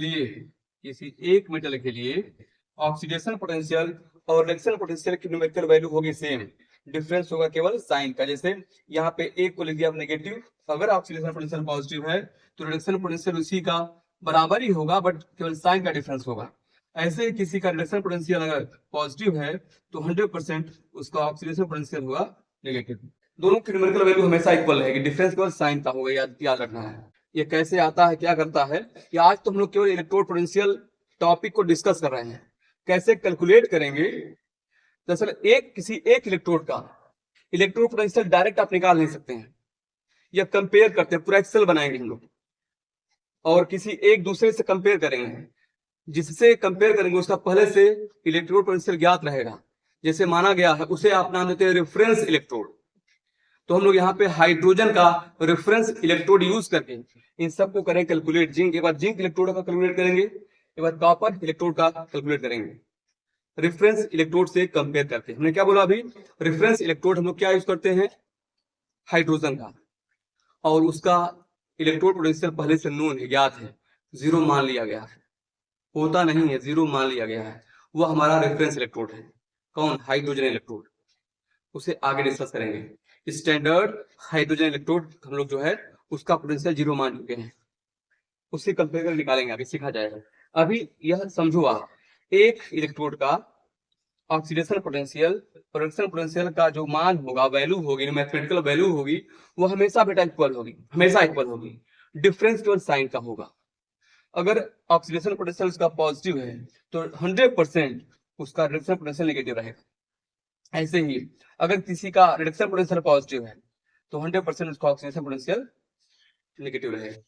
लिए ऑक्सीडेशन पोटेंशियल और रिडक्शन पोटेंशियल की न्यूमेरिकल वैल्यू होगी सेम, डिफरेंस होगा केवल साइन का। जैसे यहाँ पे एक को लिख दिया नेगेटिव, अगर ऑक्सीडेशन पोटेंशियल पॉजिटिव है तो रिडक्शन पोटेंशियल उसी का बराबर ही होगा, बट केवल साइन का डिफरेंस होगा। ऐसे किसी का रिडक्शन पोटेंशियल अगर पॉजिटिव है तो 100% उसका ऑक्सीडेशन पोटेंशियल होगा नेगेटिव। दोनों की न्यूमेरिकल वैल्यू हमेशा इक्वल रहेगी, डिफरेंस केवल साइन का होगा, याद रखना है। ये कैसे आता है, क्या करता है, कि आज तो हम लोग केवल इलेक्ट्रोड पोटेंशियल टॉपिक को डिस्कस कर रहे हैं। कैसे कैलकुलेट करेंगे, दरअसल किसी एक इलेक्ट्रोड का इलेक्ट्रोड पोटेंशियल डायरेक्ट आप निकाल नहीं सकते हैं, या कंपेयर करते हैं, पूरा एक्सेल बनाएंगे हम लोग और किसी एक दूसरे से कंपेयर करेंगे। जिससे कंपेयर करेंगे उसका पहले से इलेक्ट्रोड पोटेंशियल ज्ञात रहेगा, जैसे माना गया है, उसे आप नाम देते हैं रेफरेंस इलेक्ट्रोड। तो हम लोग यहाँ पे हाइड्रोजन का रेफरेंस इलेक्ट्रोड यूज करके इन सबको करें कैलकुलेट। एक बार जिंक इलेक्ट्रोड का कैलकुलेट करेंगे, एक बार कॉपर इलेक्ट्रोड का कैलकुलेट करेंगे, रेफरेंस इलेक्ट्रोड से कंपेयर करके। हमने क्या बोला अभी, रेफरेंस इलेक्ट्रोड हम लोग क्या यूज करते हैं, हाइड्रोजन का, और उसका इलेक्ट्रोड पोटेंशियल पहले से नोन है, ज्ञात है, 0 मान लिया गया है, होता नहीं है, 0 मान लिया गया है, वो हमारा रेफरेंस इलेक्ट्रोड है। कौन, हाइड्रोजन इलेक्ट्रोड, उसे आगे डिस्कस करेंगे। स्टैंडर्ड हाइड्रोजन इलेक्ट्रोड हम लोग जो है उसका पोटेंशियल 0 मान चुके हैं, उससे कंपेयर कर निकालेंगे, आगे सीखा जाएगा। अभी यह समझो आप, एक इलेक्ट्रोड का ऑक्सीडेशन पोटेंशियल और रिडक्शन पोटेंशियल का जो मान होगा, वैल्यू होगी, मैथमेटिकल वैल्यू होगी, वो हमेशा बेटा इक्वल होगी, हमेशा इक्वल होगी, डिफरेंस केवल साइन का होगा। अगर ऑक्सीडेशन पोटेंशियल उसका पॉजिटिव है तो 100% उसका रिडक्शन पोटेंशियल नेगेटिव रहेगा। ऐसे ही अगर किसी का रिडक्शन पोटेंशियल पॉजिटिव है तो 100% उसका ऑक्सीडेशन पोटेंशियल नेगेटिव रहेगा।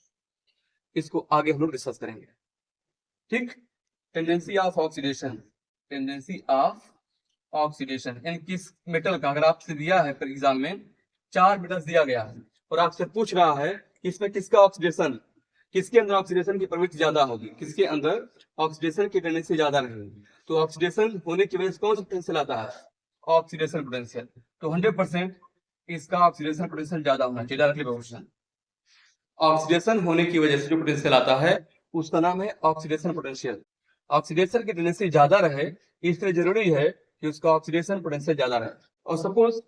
इसको आगे हम लोग डिस्कस करेंगे। ठीक, tendency of oxidation, tendency of oxidation, यानी किस मेटल का, अगर आपसे दिया है एग्जाम में 4 मेटल्स दिया गया है और आपसे पूछ रहा है कि इसमें किसका ऑक्सीडेशन, किसके अंदर ऑक्सीडेशन की प्रवृत्ति ज्यादा होगी, किसके अंदर ऑक्सीडेशन की टेंडेंसी ज्यादा रहेगी, तो ऑक्सीडेशन होने की वजह से कौन सा पोटेंशियल आता है, ऑक्सीडेशन पोटेंशियल। तो 100% इसका ऑक्सीडेशन पोटेंशियल ज्यादा होना चाहिए, डायरेक्टली प्रोपोर्शनल। ऑक्सीडेशन होने की वजह से जो पोटेंशियल आता है उसका नाम है ऑक्सीडेशन पोटेंशियल। ऑक्सीडेशन की टेंडेंसी ज्यादा रहे इसलिए जरूरी है कि उसका ऑक्सीडेशन पोटेंशियल ज्यादा रहे। और सपोज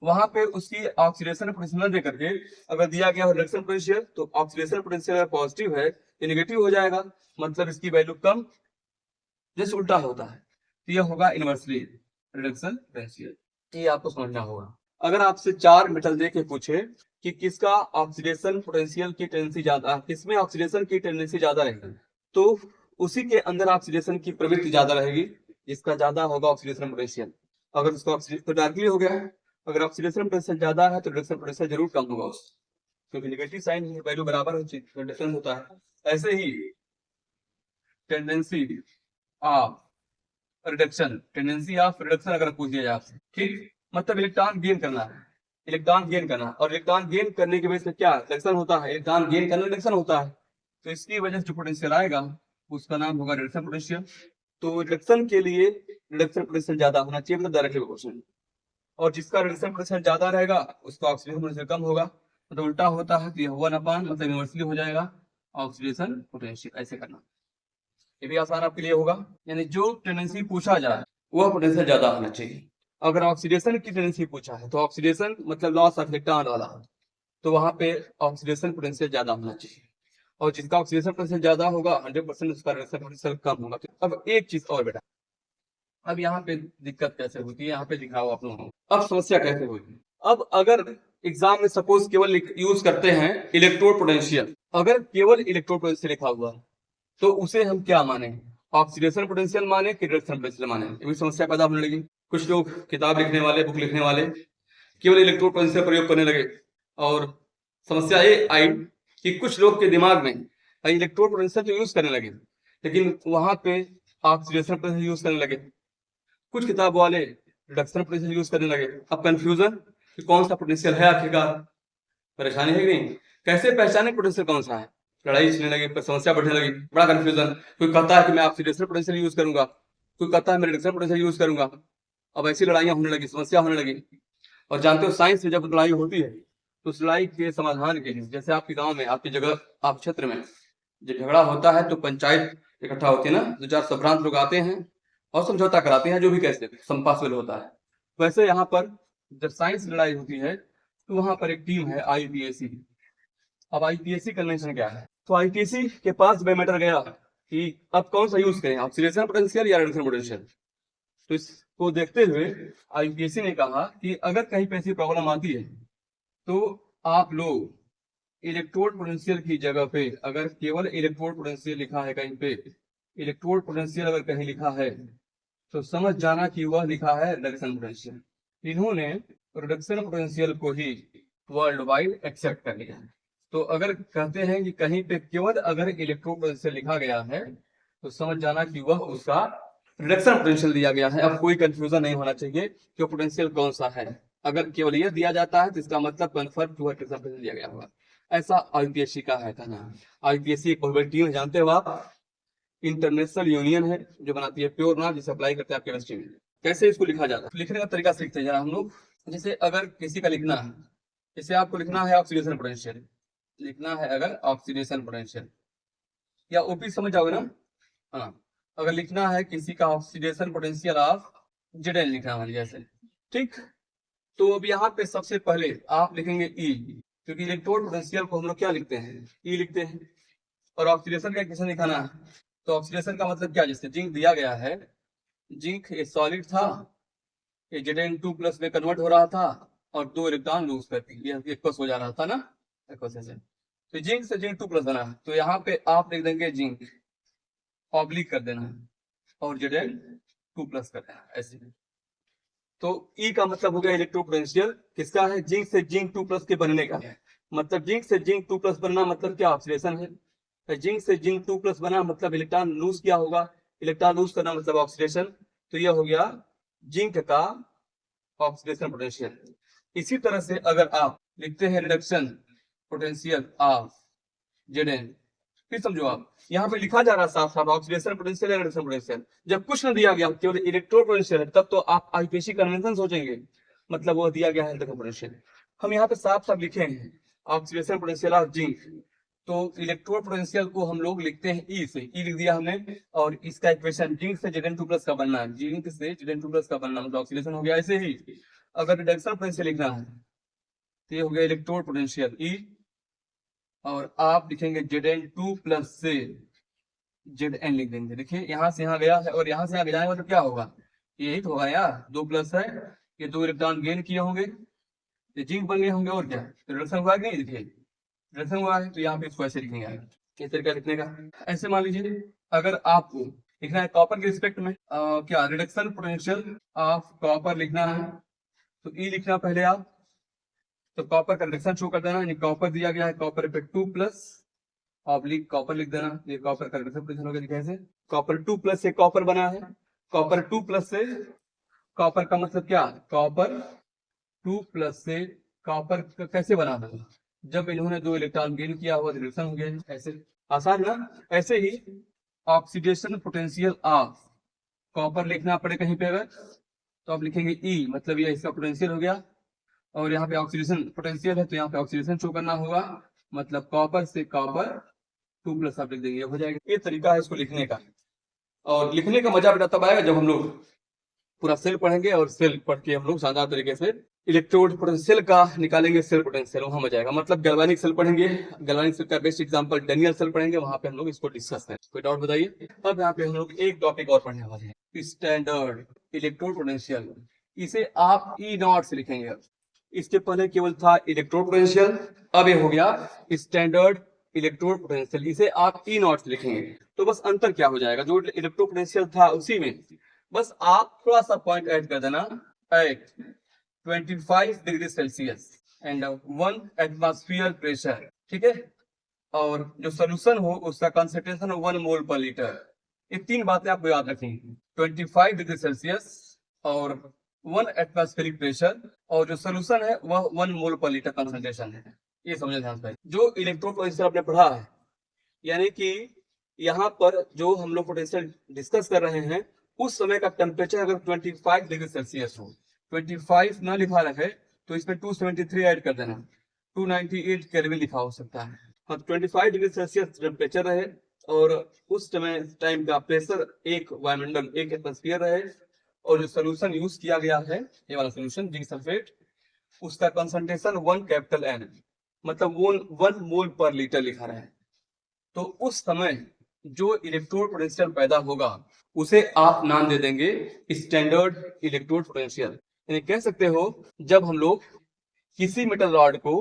वहां पे उसकी ऑक्सीडेशन पोटेंशियल दे करके अगर दिया गया रिडक्शन पोटेंशियल, तो ऑक्सीडेशन पोटेंशियल अगर पॉजिटिव है तो नेगेटिव हो जाएगा, मतलब इसकी वैल्यू कम, जैसे उल्टा होता है, तो यह होगा इनवर्सली रिडक्शन पोटेंशियल। ये आपको समझना होगा। अगर आपसे 4 मेटल दे के पूछे कि किसका ऑक्सीडेशन पोटेंशियल की टेंडेंसी ज्यादा, किसमें ऑक्सीडेशन की टेंडेंसी ज्यादा रहेगी, तो उसी के अंदर ऑक्सीडेशन की प्रवृत्ति ज्यादा रहेगी जिसका ज्यादा होगा ऑक्सीडेशन पोटेंशियल। अगर उसका ऑक्सीडेशन तो डायरेक्टली हो गया है, अगर ऑक्सीडेशन पोटेंशियल ज्यादा है तो रिडक्शन पोटेंशियल जरूर कम होगा उससे, क्योंकि नेगेटिव साइन वैल्यू बराबर डिफरेंस होता है। ऐसे ही tendency of reduction, tendency of reduction अगर पूछ दिया जाए आपसे, ठीक, मतलब इलेक्ट्रॉन गेन करना है, इलेक्ट्रॉन गेन करना, और इलेक्ट्रॉन गेन करने की वजह से क्या रिडक्शन होता है, इलेक्ट्रॉन गेन करना रिडक्शन होता है, तो इसकी वजह से जो पोटेंशियल आएगा उसका नाम होगा रिडक्शन पोटेंशियल। तो रिडक्शन के लिए रिडक्शन पोटेंशियल ज्यादा होना चाहिए, मतलब डायरेक्टली प्रोपोर्शनल, और जिसका रिडक्शन पोटेंशियल ज्यादा रहेगा उसका ऑक्सीडेशन पोटेंशियल कम होगा, तो उल्टा होता है, तो यह 1 मतलब इनवर्सली हो जाएगा ऑक्सीडेशन पोटेंशियल। ऐसे करना, ये भी आसान आपके लिए होगा। यानी जो टेंडेंसी पूछा जाए वह पोटेंशियल ज्यादा होना चाहिए। अगर ऑक्सीडेशन की टेंडेंसी पूछा है तो ऑक्सीडेशन मतलब लॉस ऑफ इलेक्ट्रॉन वाला, तो वहां पे ऑक्सीडेशन पोटेंशियल ज्यादा होना चाहिए, और जिसका ऑक्सीडेशन पोटेंशियल ज्यादा होगा 100% उसका रिडक्शन पोटेंशियल कम होगा। अब एक चीज और बेटा, अब यहाँ पे दिक्कत कैसे होती है, यहाँ पे दिखाओ आप लोगों को। अब समस्या कैसे होगी, अब अगर एग्जाम में सपोज केवल यूज करते हैं इलेक्ट्रोड पोटेंशियल, अगर केवल इलेक्ट्रोड पोटेंशियल लिखा हुआ तो उसे हम क्या माने, ऑक्सीडेशन पोटेंशियल माने कि रिडक्शन पोटेंशियल माने, ये भी समस्या पैदा होने लगी। कुछ लोग किताब लिखने वाले, बुक लिखने वाले केवल इलेक्ट्रोड पोटेंशियल प्रयोग करने लगे, और समस्या ये आई कि कुछ लोग के दिमाग में इलेक्ट्रोड पोटेंशियल तो यूज करने लगे लेकिन वहां पे ऑक्सीडेशन पोटेंशियल यूज करने लगे, कुछ किताब वाले रिडक्शन पोटेंशियल यूज करने लगे। अब कंफ्यूजन कि कौन सा पोटेंशियल है आखिरकार, परेशानी है कि नहीं, कैसे पहचाने पोटेंशियल कौन सा है, लड़ाई चलने लगी, पर समस्या बढ़ने लगी, बड़ा कंफ्यूजन। कोई कहता है कि मैं ऑक्सीडेशन पोटेंशियल यूज करूंगा, कोई कहता है मैं रिडक्शन पोटेंशियल यूज करूंगा। अब ऐसी लड़ाइयां होने लगी, समस्या होने लगी। और जानते हो साइंस में जब लड़ाई होती है तो उस लड़ाई के समाधान के लिए, जैसे आपके गांव में, आपकी जगह, आप क्षेत्र में जब झगड़ा होता है तो पंचायत इकट्ठा होती है ना, 2-4 संभ्रांत लोग आते हैं और समझौता कराते हैं, जो भी कैसे संपासवेल होता है। वैसे यहाँ पर जब साइंस लड़ाई होती है तो वहां पर एक टीम है आईपीएसी। अब आईपीएसी कन्वेंशन क्या है, तो आईपीएसी के पास मैटर गया कि अब कौन सा यूज करें, ऑक्सीडेशन पोटेंशियल या रिडक्शन पोटेंशियल। तो इसको देखते हुए आईपीएसी ने कहा कि अगर कहीं पे ऐसी प्रॉब्लम आती है तो आप लोग इलेक्ट्रोड पोटेंशियल की जगह पे, अगर केवल इलेक्ट्रोड पोटेंशियल लिखा है कहीं पे, इलेक्ट्रोड पोटेंशियल अगर कहीं लिखा है तो समझ जाना कि वह लिखा है रिडक्शन पोटेंशियल। इन्होंने रिडक्शन पोटेंशियल को ही वर्ल्ड वाइड एक्सेप्ट कर लिया। तो अगर कहते हैं कि कहीं पे केवल अगर इलेक्ट्रोड पोटेंशियल लिखा गया है तो समझ जाना कि वह उसका रिडक्शन पोटेंशियल दिया गया है। अब कोई कंफ्यूजन नहीं होना चाहिए कि पोटेंशियल कौन सा है, अगर केवल यह दिया जाता है तो इसका मतलब कन्फर्म टू रिडक्शन पोटेंशियल दिया गया होगा। ऐसा आईपीएससी का है कहना। आईपीएससी एक बहुत बड़ी टीम है, जानते हो आप, इंटरनेशनल यूनियन है जो बनाती है प्योर नाम, जिसे अप्लाई करते हैं आप केमिस्ट्री में। कैसे इसको लिखा जाता है, लिखने का तरीका सीखते हैं जरा हम लोग। जैसे अगर किसी का लिखना है, जैसे आपको लिखना है ऑक्सीडेशन पोटेंशियल, लिखना है अगर ऑक्सीडेशन पोटेंशियल, या ओपी समझ जाओगे ना, हाँ, अगर लिखना है किसी का ऑक्सीडेशन पोटेंशियल ऑफ जेड लिखना है जैसे, ठीक, तो अब यहाँ पे सबसे पहले आप लिखेंगे ई, क्योंकि इलेक्ट्रोड पोटेंशियल को हम लोग क्या लिखते हैं, ई लिखते हैं। और ऑक्सीडेशन का इक्वेशन दिखाना है, तो ऑक्सीडेशन का मतलब क्या, जैसे जिंक दिया गया है, जिंक एक सॉलिड था, ये Zn2+ में कन्वर्ट हो रहा था और 2 इलेक्ट्रॉन लूज करके ये एक्वस हो जा रहा था ना, एक्वस से, तो जिंक से Zn2+ बना है, तो यहाँ पे आप लिख देंगे जिंक, ऑब्लिक कर देना है, और Zn2+ कर देना है ऐसे। तो ई का मतलब हो गया इलेक्ट्रोड पोटेंशियल किसका है, जिंक से Zn2+ के बनने का है। मतलब जिंक से Zn2+ बनना मतलब क्या, ऑक्सीडेशन है। तो जिंक से Zn2+ बना मतलब इलेक्ट्रॉन लूज किया होगा, इलेक्ट्रॉन लूज करना मतलब ऑक्सीडेशन, तो यह हो गया जिंक का ऑक्सीडेशन पोटेंशियल। इसी तरह से अगर आप लिखते हैं रिडक्शन पोटेंशियल ऑफ Zn, फिर समझो आप यहाँ पे लिखा जा रहा है साफ साफ ऑक्सीडेशन पोटेंशियल या रिडक्शन पोटेंशियल। जब कुछ न दिया गया केवल इलेक्ट्रोड पोटेंशियल है तब तो आप आईपीएसी कन्वेंशन सोचेंगे, मतलब वो दिया गया है रिडक्शन पोटेंशियल। हम यहाँ पे साफ साफ लिखे हैं ऑक्सीडेशन पोटेंशियल ऑफ जिंक, तो इलेक्ट्रोड पोटेंशियल को हम लोग लिखते हैं ई से, ई लिख दिया हमने, और इसका इक्वेशन जिंक से Zn2+ का बनना है, जिंक से Zn2+ का बनना मतलब ऑक्सीडेशन हो गया। ऐसे ही अगर रिडक्शन पोटेंशियल लिखना है तो ये हो गया इलेक्ट्रोड पोटेंशियल ई, और आप लिखेंगे Zn2+ से Zn लिख देंगे। देखिए यहाँ से यहाँ गया है और यहाँ से यहाँ जाएगा तो क्या होगा, यही तो होगा यार, 2+ है, ये 2 इलेक्ट्रॉन गेन किए होंगे ये जिंक बन गए होंगे और क्या, रिडक्शन हुआ कि नहीं, देखिए रिडक्शन हुआ है, तो यहाँ पे इसको ऐसे लिखेंगे आगे, किस तरीका लिखने का। ऐसे मान लीजिए अगर आपको लिखना है कॉपर के रिस्पेक्ट में क्या रिडक्शन पोटेंशियल ऑफ कॉपर लिखना है, तो ई लिखना पहले आप, तो कॉपर का रिडक्शन शो कर देना, यानी कॉपर दिया गया है, कॉपर पे 2 प्लस ऑब्लिक कॉपर लिख देना, ये कॉपर का रिडक्शन पोटेंशियल हो गया, कैसे कॉपर 2 प्लस से कॉपर बना है, कॉपर 2 प्लस से कॉपर का मतलब क्या, कॉपर 2 प्लस से कॉपर कैसे बना होगा, जब इन्होंने 2 इलेक्ट्रॉन गेन किया हुआ रिडक्शन हो गया, ऐसे आसान ना। ऐसे ही ऑक्सीडेशन पोटेंशियल ऑफ कॉपर लिखना पड़े कहीं पे अगर, तो आप लिखेंगे ई, मतलब ये इसका पोटेंशियल हो गया, और यहाँ पे ऑक्सीडेशन पोटेंशियल है तो यहाँ पे ऑक्सीडेशन शो करना होगा, मतलब कॉपर से कॉपर 2 प्लस आप लिख देंगे, हो जाएगा। ये तरीका है इसको लिखने का, और लिखने का मजा बेटा तब आएगा जब हम लोग पूरा सेल पढ़ेंगे, और सेल पढ़ के हम लोग शानदार तरीके से इलेक्ट्रोड पोटेंशियल का निकालेंगे, सेल पोटेंशियल वहां मजा आएगा। मतलब गैल्वेनिक सेल पढ़ेंगे, गैल्वेनिक सेल का बेस्ट एग्जांपल डैनियल सेल पढ़ेंगे, वहां पे हम लोग इसको डिस्कस करेंगे। कोई डाउट बताइए। अब यहाँ पे हम लोग एक टॉपिक और पढ़ने वाले हैं, स्टैंडर्ड इलेक्ट्रोड पोटेंशियल। इसे आप ई नॉट से लिखेंगे, इसके पहले केवल था इलेक्ट्रोड पोटेंशियल, अब ये हो गया स्टैंडर्ड इलेक्ट्रोड पोटेंशियल, इसे आप ई नॉट से लिखेंगे। तो बस अंतर क्या हो जाएगा, जो इलेक्ट्रोड पोटेंशियल था उसी में बस आप थोड़ा सा पॉइंट ऐड कर देना, at 25 degree Celsius and 1 atmosphere pressure, ठीक है, और जो सोल्यूशन हो उसका कंसंट्रेशन 1 मोल पर लीटर। ये 3 बातें आपको याद रखेंगी, 25 डिग्री सेल्सियस और 1 एटमॉस्फेरिक प्रेशर, और जो सोल्यूशन है वह 1 मोल पर लीटर कंसंट्रेशन है। ये समझे ध्यान से। जो इलेक्ट्रोड पोटेंशियल आपने पढ़ा है, यानी कि यहाँ पर जो हम लोग पोटेंशियल डिस्कस कर रहे हैं, उस समय का टेम्परेचर अगर 25 डिग्री सेल्सियस हो, 25 ना लिखा रहे तो इसमें 273 ऐड कर देना, 298 केल्विन लिखा हो सकता है। हाँ, 25 डिग्री सेल्सियस टेम्परेचर रहे और उस समय टाइम का प्रेशर एक वायुमंडल 1 एटमॉस्फेयर रहे, और जो सोल्यूशन यूज किया गया है ये वाला सोल्यूशन जिंक सल्फेट, उसका कंसंट्रेशन 1 कैपिटल एन, मतलब 1 मोल पर लीटर लिखा रहा है। तो उस समय जो इलेक्ट्रोड पोटेंशियल पैदा होगा उसे आप नाम दे देंगे स्टैंडर्ड इलेक्ट्रोड पोटेंशियल। यानी कह सकते हो जब हम लोग किसी मेटल रॉड को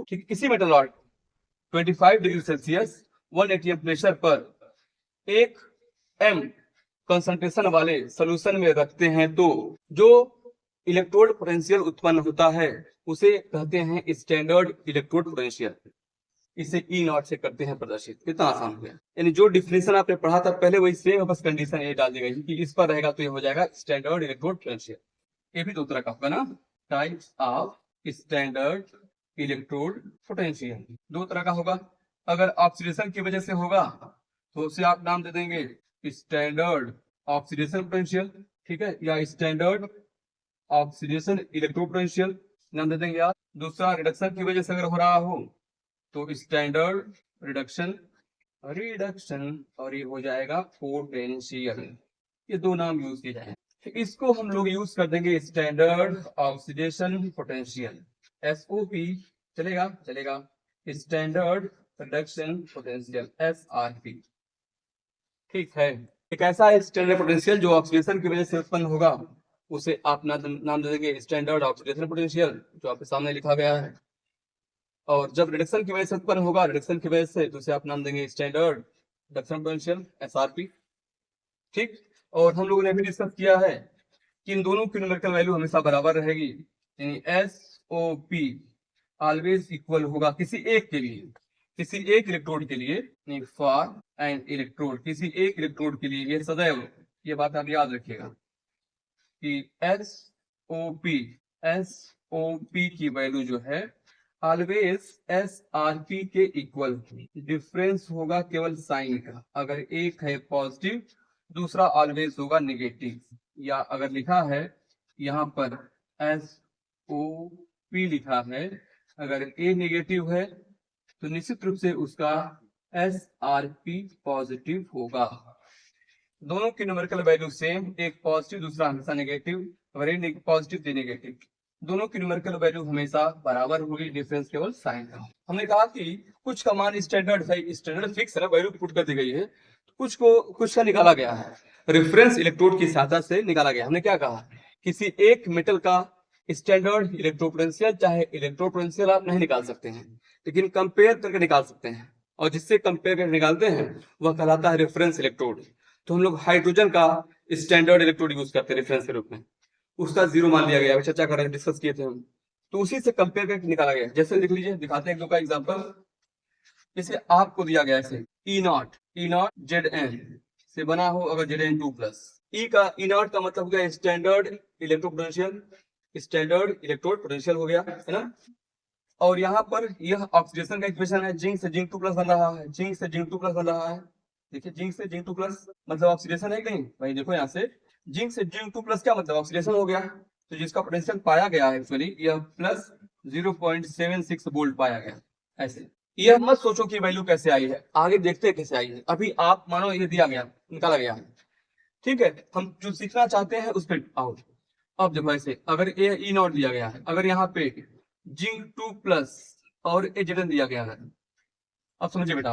25 डिग्री सेल्सियस 1 एटीएम प्रेशर पर 1 एम कंसंट्रेशन वाले सोल्यूशन में रखते हैं, तो जो इलेक्ट्रोड पोटेंशियल उत्पन्न होता है उसे कहते हैं स्टैंडर्ड इलेक्ट्रोड पोटेंशियल। इसे ई नॉट से करते हैं प्रदर्शित। कितना आसान हो गया, यानी जो डिफिनेशन आपने पढ़ा था पहले वही सेम है, बस कंडीशन ये डाल दी गई कि इस पर रहेगा तो ये हो जाएगा स्टैंडर्ड इलेक्ट्रोड पोटेंशियल। ये भी 2 तरह का होगा ना, types of standard electrode potential 2 तरह का होगा। अगर ऑक्सीडेशन की वजह से होगा तो उसे आप नाम दे देंगे स्टैंडर्ड ऑक्सीडेशन पोटेंशियल, ठीक है, या स्टैंडर्ड ऑक्सीडेशन इलेक्ट्रोड पोटेंशियल नाम दे देंगे आप। दूसरा रिडक्शन की वजह से अगर हो रहा हो तो स्टैंडर्ड रिडक्शन और ये हो जाएगा पोटेंशियल। ये 2 नाम यूज किए जाएंगे। इसको हम लोग यूज कर देंगे स्टैंडर्ड ऑक्सीडेशन पोटेंशियल, SOP चलेगा, स्टैंडर्ड रिडक्शन पोटेंशियल SRP, ठीक है। एक ऐसा स्टैंडर्ड पोटेंशियल जो ऑक्सीडेशन की वजह से उत्पन्न होगा उसे आप नाम दे देंगे स्टैंडर्ड ऑक्सीडेशन पोटेंशियल, जो आपके सामने लिखा गया है। और जब रिडक्शन की वजह से उत्पन्न होगा, रिडक्शन की वजह से, तो उसे आप नाम देंगे स्टैंडर्ड रिडक्शन पोटेंशियल SRP, ठीक। और हम लोगों ने भी डिस्कस किया है कि इन दोनों की न्यूमेरिकल वैल्यू हमेशा बराबर रहेगी, यानी SOP ऑलवेज इक्वल होगा किसी एक के लिए, किसी एक इलेक्ट्रोड के लिए, फॉर एन इलेक्ट्रोड, किसी एक इलेक्ट्रोड के लिए ये सदैव, ये बात आप याद रखिएगा कि SOP की वैल्यू जो है ऑलवेज SRP के इक्वल, डिफरेंस होगा केवल साइन का, अगर एक है पॉजिटिव दूसरा ऑलवेज होगा नेगेटिव, या अगर लिखा है यहाँ पर SOP लिखा है, अगर A नेगेटिव है तो निश्चित रूप से उसका SRP पॉजिटिव होगा। दोनों की न्यूमेरिकल वैल्यू सेम, एक पॉजिटिव दूसरा हमेशा नेगेटिव, अगर एक पॉजिटिव दे नेगेटिव, दोनों की न्यूमेरिकल वैल्यू हमेशा बराबर होगी, डिफरेंस केवल साइन का। हमने कहा कि कुछ का मान स्टैंडर्ड है, स्टैंडर्ड फिक्स है, वैल्यू पुट कर दी गई है, कुछ का निकाला गया है, रेफरेंस इलेक्ट्रोड की सहायता से निकाला गया। हमने क्या कहा, किसी एक मेटल का स्टैंडर्ड इलेक्ट्रोपोटेंशियल चाहे इलेक्ट्रोपोटेंशियल आप नहीं निकाल सकते हैं, लेकिन कंपेयर करके निकाल सकते हैं, और जिससे कंपेयर करके निकालते हैं वह कहलाता है रेफरेंस इलेक्ट्रोड। तो हम लोग हाइड्रोजन का स्टैंडर्ड इलेक्ट्रोड यूज करते हैं रेफरेंस के रूप में, उसका 0 मान लिया गया, चर्चा कर रहे हैं, डिस्कस किए थे हम, तो उसी से कंपेयर करके निकाला गया। जैसे लिख लीजिए, दिखाते हैं एक दो का एग्जांपल। जैसे आपको दिया गया है ई नॉट जेड एन से बना हो अगर जेड एन 2+, ई का ई नॉट का मतलब हो गया स्टैंडर्ड इलेक्ट्रोपोटेंशियल, स्टैंडर्ड इलेक्ट्रोड पोटेंशियल हो गया, है ना। और यहाँ पर यह ऑक्सीडेशन का इक्वेशन है, जिंक से जिंक 2+ बन रहा है, जिंक से जिंक 2+ बन रहा है। देखिए जिंक से जिंक 2+ मतलब ऑक्सीडेशन है कि नहीं भाई, देखो यहाँ से जिंक से जिंक 2+ क्या मतलब ऑक्सीडेशन हो गया। तो जिसका पोटेंशियल पाया गया है एक्चुअली यह प्लस 0.76 वोल्ट पाया गया। ऐसे यह मत सोचो कि वैल्यू कैसे आई है, आगे देखते हैं कैसे आई है। अभी आप मानो ये दिया गया, निकाला गया है, ठीक है, हम जो सीखना चाहते हैं उस पर आओ। अब देखो ऐसे, अगर ये ई नॉट दिया गया है, अगर यहाँ पे जिंक 2+ और एजेडन दिया गया है, अब समझिए बेटा।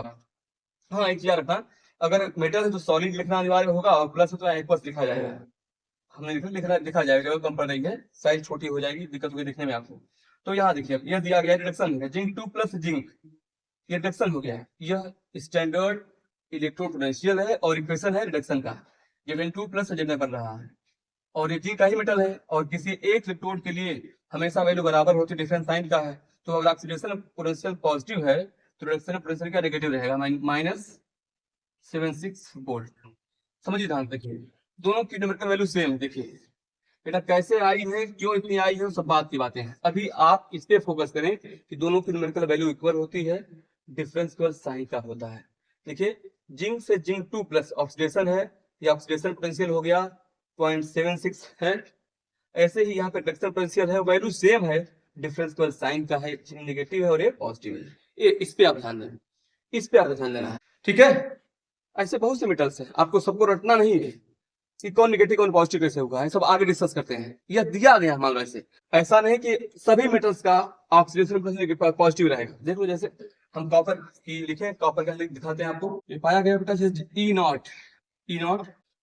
हाँ एक चीज रखना, अगर मेटल है तो सॉलिड लिखना अनिवार्य होगा, और प्लस है तो एक्वस लिखा जाएगा। हमने लिखा जाएगा, कम पड़ रही है, साइज छोटी हो जाएगी, दिक्कत होगी दिखने में आपको। तो यहाँ देखिए, यह दिया गया रिडक्शन है, जिंक 2+ जिंक, ये रिडक्शन हो गया है, यह स्टैंडर्ड इलेक्ट्रोपोटेंशियल है और इक्वेशन है रिडक्शन का, जेड 2+ जेड बन रहा है, और ये जिंक का ही मेटल है, और किसी एक इलेक्ट्रोड के लिए हमेशा वैल्यू बराबर होती है, डिफरेंस साइन का है। तो अगर ऑक्सीडेशन पोटेंशियल पॉजिटिव है तो रिडक्शन पोटेंशियल का नेगेटिव रहेगा, -76 वोल्ट। समझिए ध्यान देखिए, दोनों की न्यूमेरिकल वैल्यू सेम है। देखिए बेटा कैसे आई है, क्यों इतनी आई है, सब बात की बातें हैं। अभी आप इस पे फोकस करें कि दोनों की न्यूमेरिकल वैल्यू इक्वल होती है, डिफरेंस केवल साइन का होता है। देखिए जिंक से जिंक 2+ ऑक्सीडेशन है, या ऑक्सीडेशन पोटेंशियल हो गया 0.76 है। ऐसे ही यहाँ पे रिडक्शन पोटेंशियल है, वैल्यू सेम है, डिफरेंस केवल साइन का है, नेगेटिव है और ये पॉजिटिव है। ये इस पे आप ध्यान देना, इस पे आपको ध्यान देना है, ठीक है। ऐसे बहुत से मेटल्स हैं, आपको सबको रटना नहीं है कि कौन नेगेटिव कौन पॉजिटिव कैसे होगा, सब आगे डिस्कस करते हैं। यह दिया गया मान लो ऐसे, ऐसा नहीं कि सभी मेटल्स का ऑक्सीडेशन पोटेंशियल पॉजिटिव रहेगा। देखो जैसे हम कॉपर की लिखे, कॉपर का दिखाते हैं आपको, ये पाया गया बेटा ई नॉट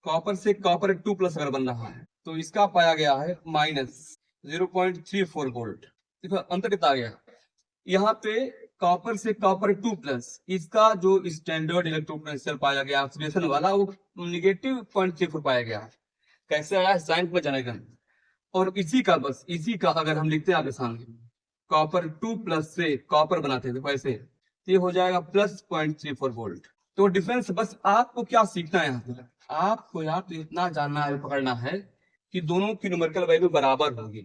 कॉपर से कॉपर 2+ अगर बन रहा है तो इसका पाया गया है -0.34 वोल्ट। देखो अंतर कितना आ गया, यहाँ पे कॉपर से कॉपर 2+, इसका जो स्टैंडर्ड इलेक्ट्रोपोटेंशियल पाया गया ऑक्सीडेशन वाला, वो -0.34 पाया गया। कैसे आया, साइन पर जानेगा। और इसी का बस इसी का अगर हम लिखते हैं आपके सामने, कॉपर 2+ से कॉपर बनाते थे वैसे, ये हो जाएगा +0.34 वोल्ट। तो डिफरेंस, बस आपको क्या सीखना है यहाँ पे, आपको यहाँ तो इतना जानना है, पकड़ना है कि दोनों की न्यूमेरिकल वैल्यू बराबर होगी।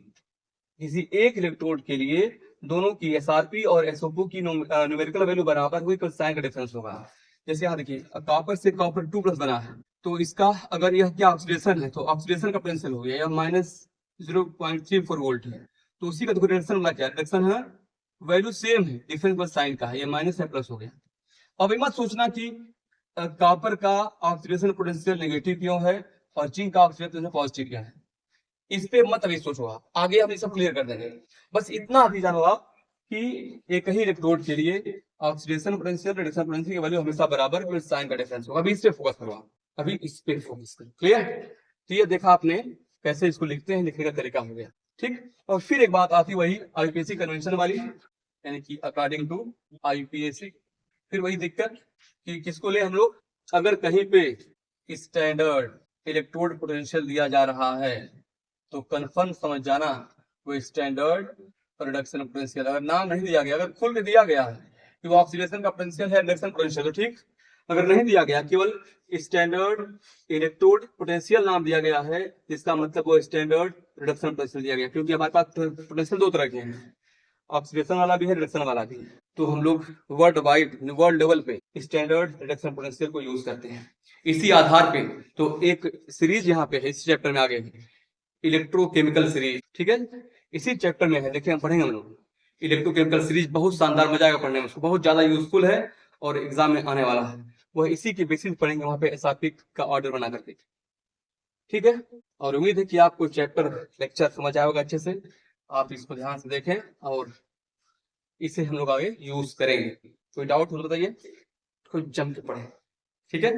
किसी एक इलेक्ट्रोड के लिए दोनों की एसआरपी और एसओपी की न्यूमेरिकल वैल्यू बराबर हुई तो साइन का डिफरेंस होगा। जैसे यहाँ देखिए, कॉपर से कॉपर 2+ बना है, तो इसका अगर यह क्या ऑक्सीडेशन है तो ऑक्सीडेशन का पोटेंशियल हो गया, यह -0.34 वोल्ट है। तो उसी का रिडक्शन वाला क्या रिडक्शन है, वैल्यू सेम है, डिफरेंस बस साइन का है, ये माइनस है प्लस हो गया। अब ये मत सोचना कि कॉपर का ऑक्सीडेशन पोटेंशियल नेगेटिव क्यों है और जिंक का ऑक्सीडेशन पॉजिटिव क्यों है, इस पे मत अभी सोचो, आप आगे हम ये सब क्लियर कर देंगे। बस इतना अभी जानो आप कि एक ही इलेक्ट्रोड के लिए ऑक्सीडेशन पोटेंशियल रिडक्शन पोटेंशियल की वैल्यू हमेशा बराबर और साइन का डिफरेंस होगा। अभी इस पे फोकस करो आप, अभी इस पे फोकस करो, क्लियर। तो ये देखा आपने कैसे इसको लिखते हैं, लिखने का तरीका हो गया, ठीक। और फिर एक बात आती वही आईपीएससी कन्वेंशन वाली, यानी कि अकॉर्डिंग टू आईपीएससी। फिर वही दिक्कत कि किसको ले हम लोग, अगर कहीं पे स्टैंडर्ड इलेक्ट्रोड पोटेंशियल दिया जा रहा है तो कंफर्म समझ जाना वो स्टैंडर्ड रिडक्शन पोटेंशियल। अगर नाम नहीं दिया गया, अगर खुल के दिया गया है कि वो ऑक्सीडेशन का पोटेंशियल है, रिडक्शन पोटेंशियल, तो ठीक। अगर नहीं दिया गया, केवल स्टैंडर्ड इलेक्ट्रोड पोटेंशियल नाम दिया गया है, जिसका मतलब वो स्टैंडर्ड रिडक्शन पोटेंशियल दिया गया, क्योंकि हमारे पास पोटेंशियल दो तरह के हैं, ऑक्सीडेशन वाला भी है, रिडक्शन वाला भी है। तो हम लोग वर्ल्ड वाइड वर्ल्ड लेवल पे स्टैंडर्ड रिडक्शन पोटेंशियल को यूज करते हैं। इसी आधार पे तो एक सीरीज यहाँ पे है, इस चैप्टर में आगे इलेक्ट्रोकेमिकल सीरीज, ठीक है, इसी चैप्टर में है, देखिए हम पढ़ेंगे हम लोग इलेक्ट्रोकेमिकल सीरीज, बहुत शानदार, मजा आएगा पढ़ने में, उसको बहुत ज्यादा यूजफुल है और एग्जाम में आने वाला है। वह इसी के बेसिस पढ़ेंगे वहां पे एसआरपी का ऑर्डर बना करके, ठीक है। और उम्मीद है कि आपको चैप्टर लेक्चर समझ आएगा अच्छे से, आप इसको ध्यान से देखें और इसे हम लोग आगे यूज करेंगे। कोई डाउट हो तो बताइए, कोई जम के पढ़े, ठीक है।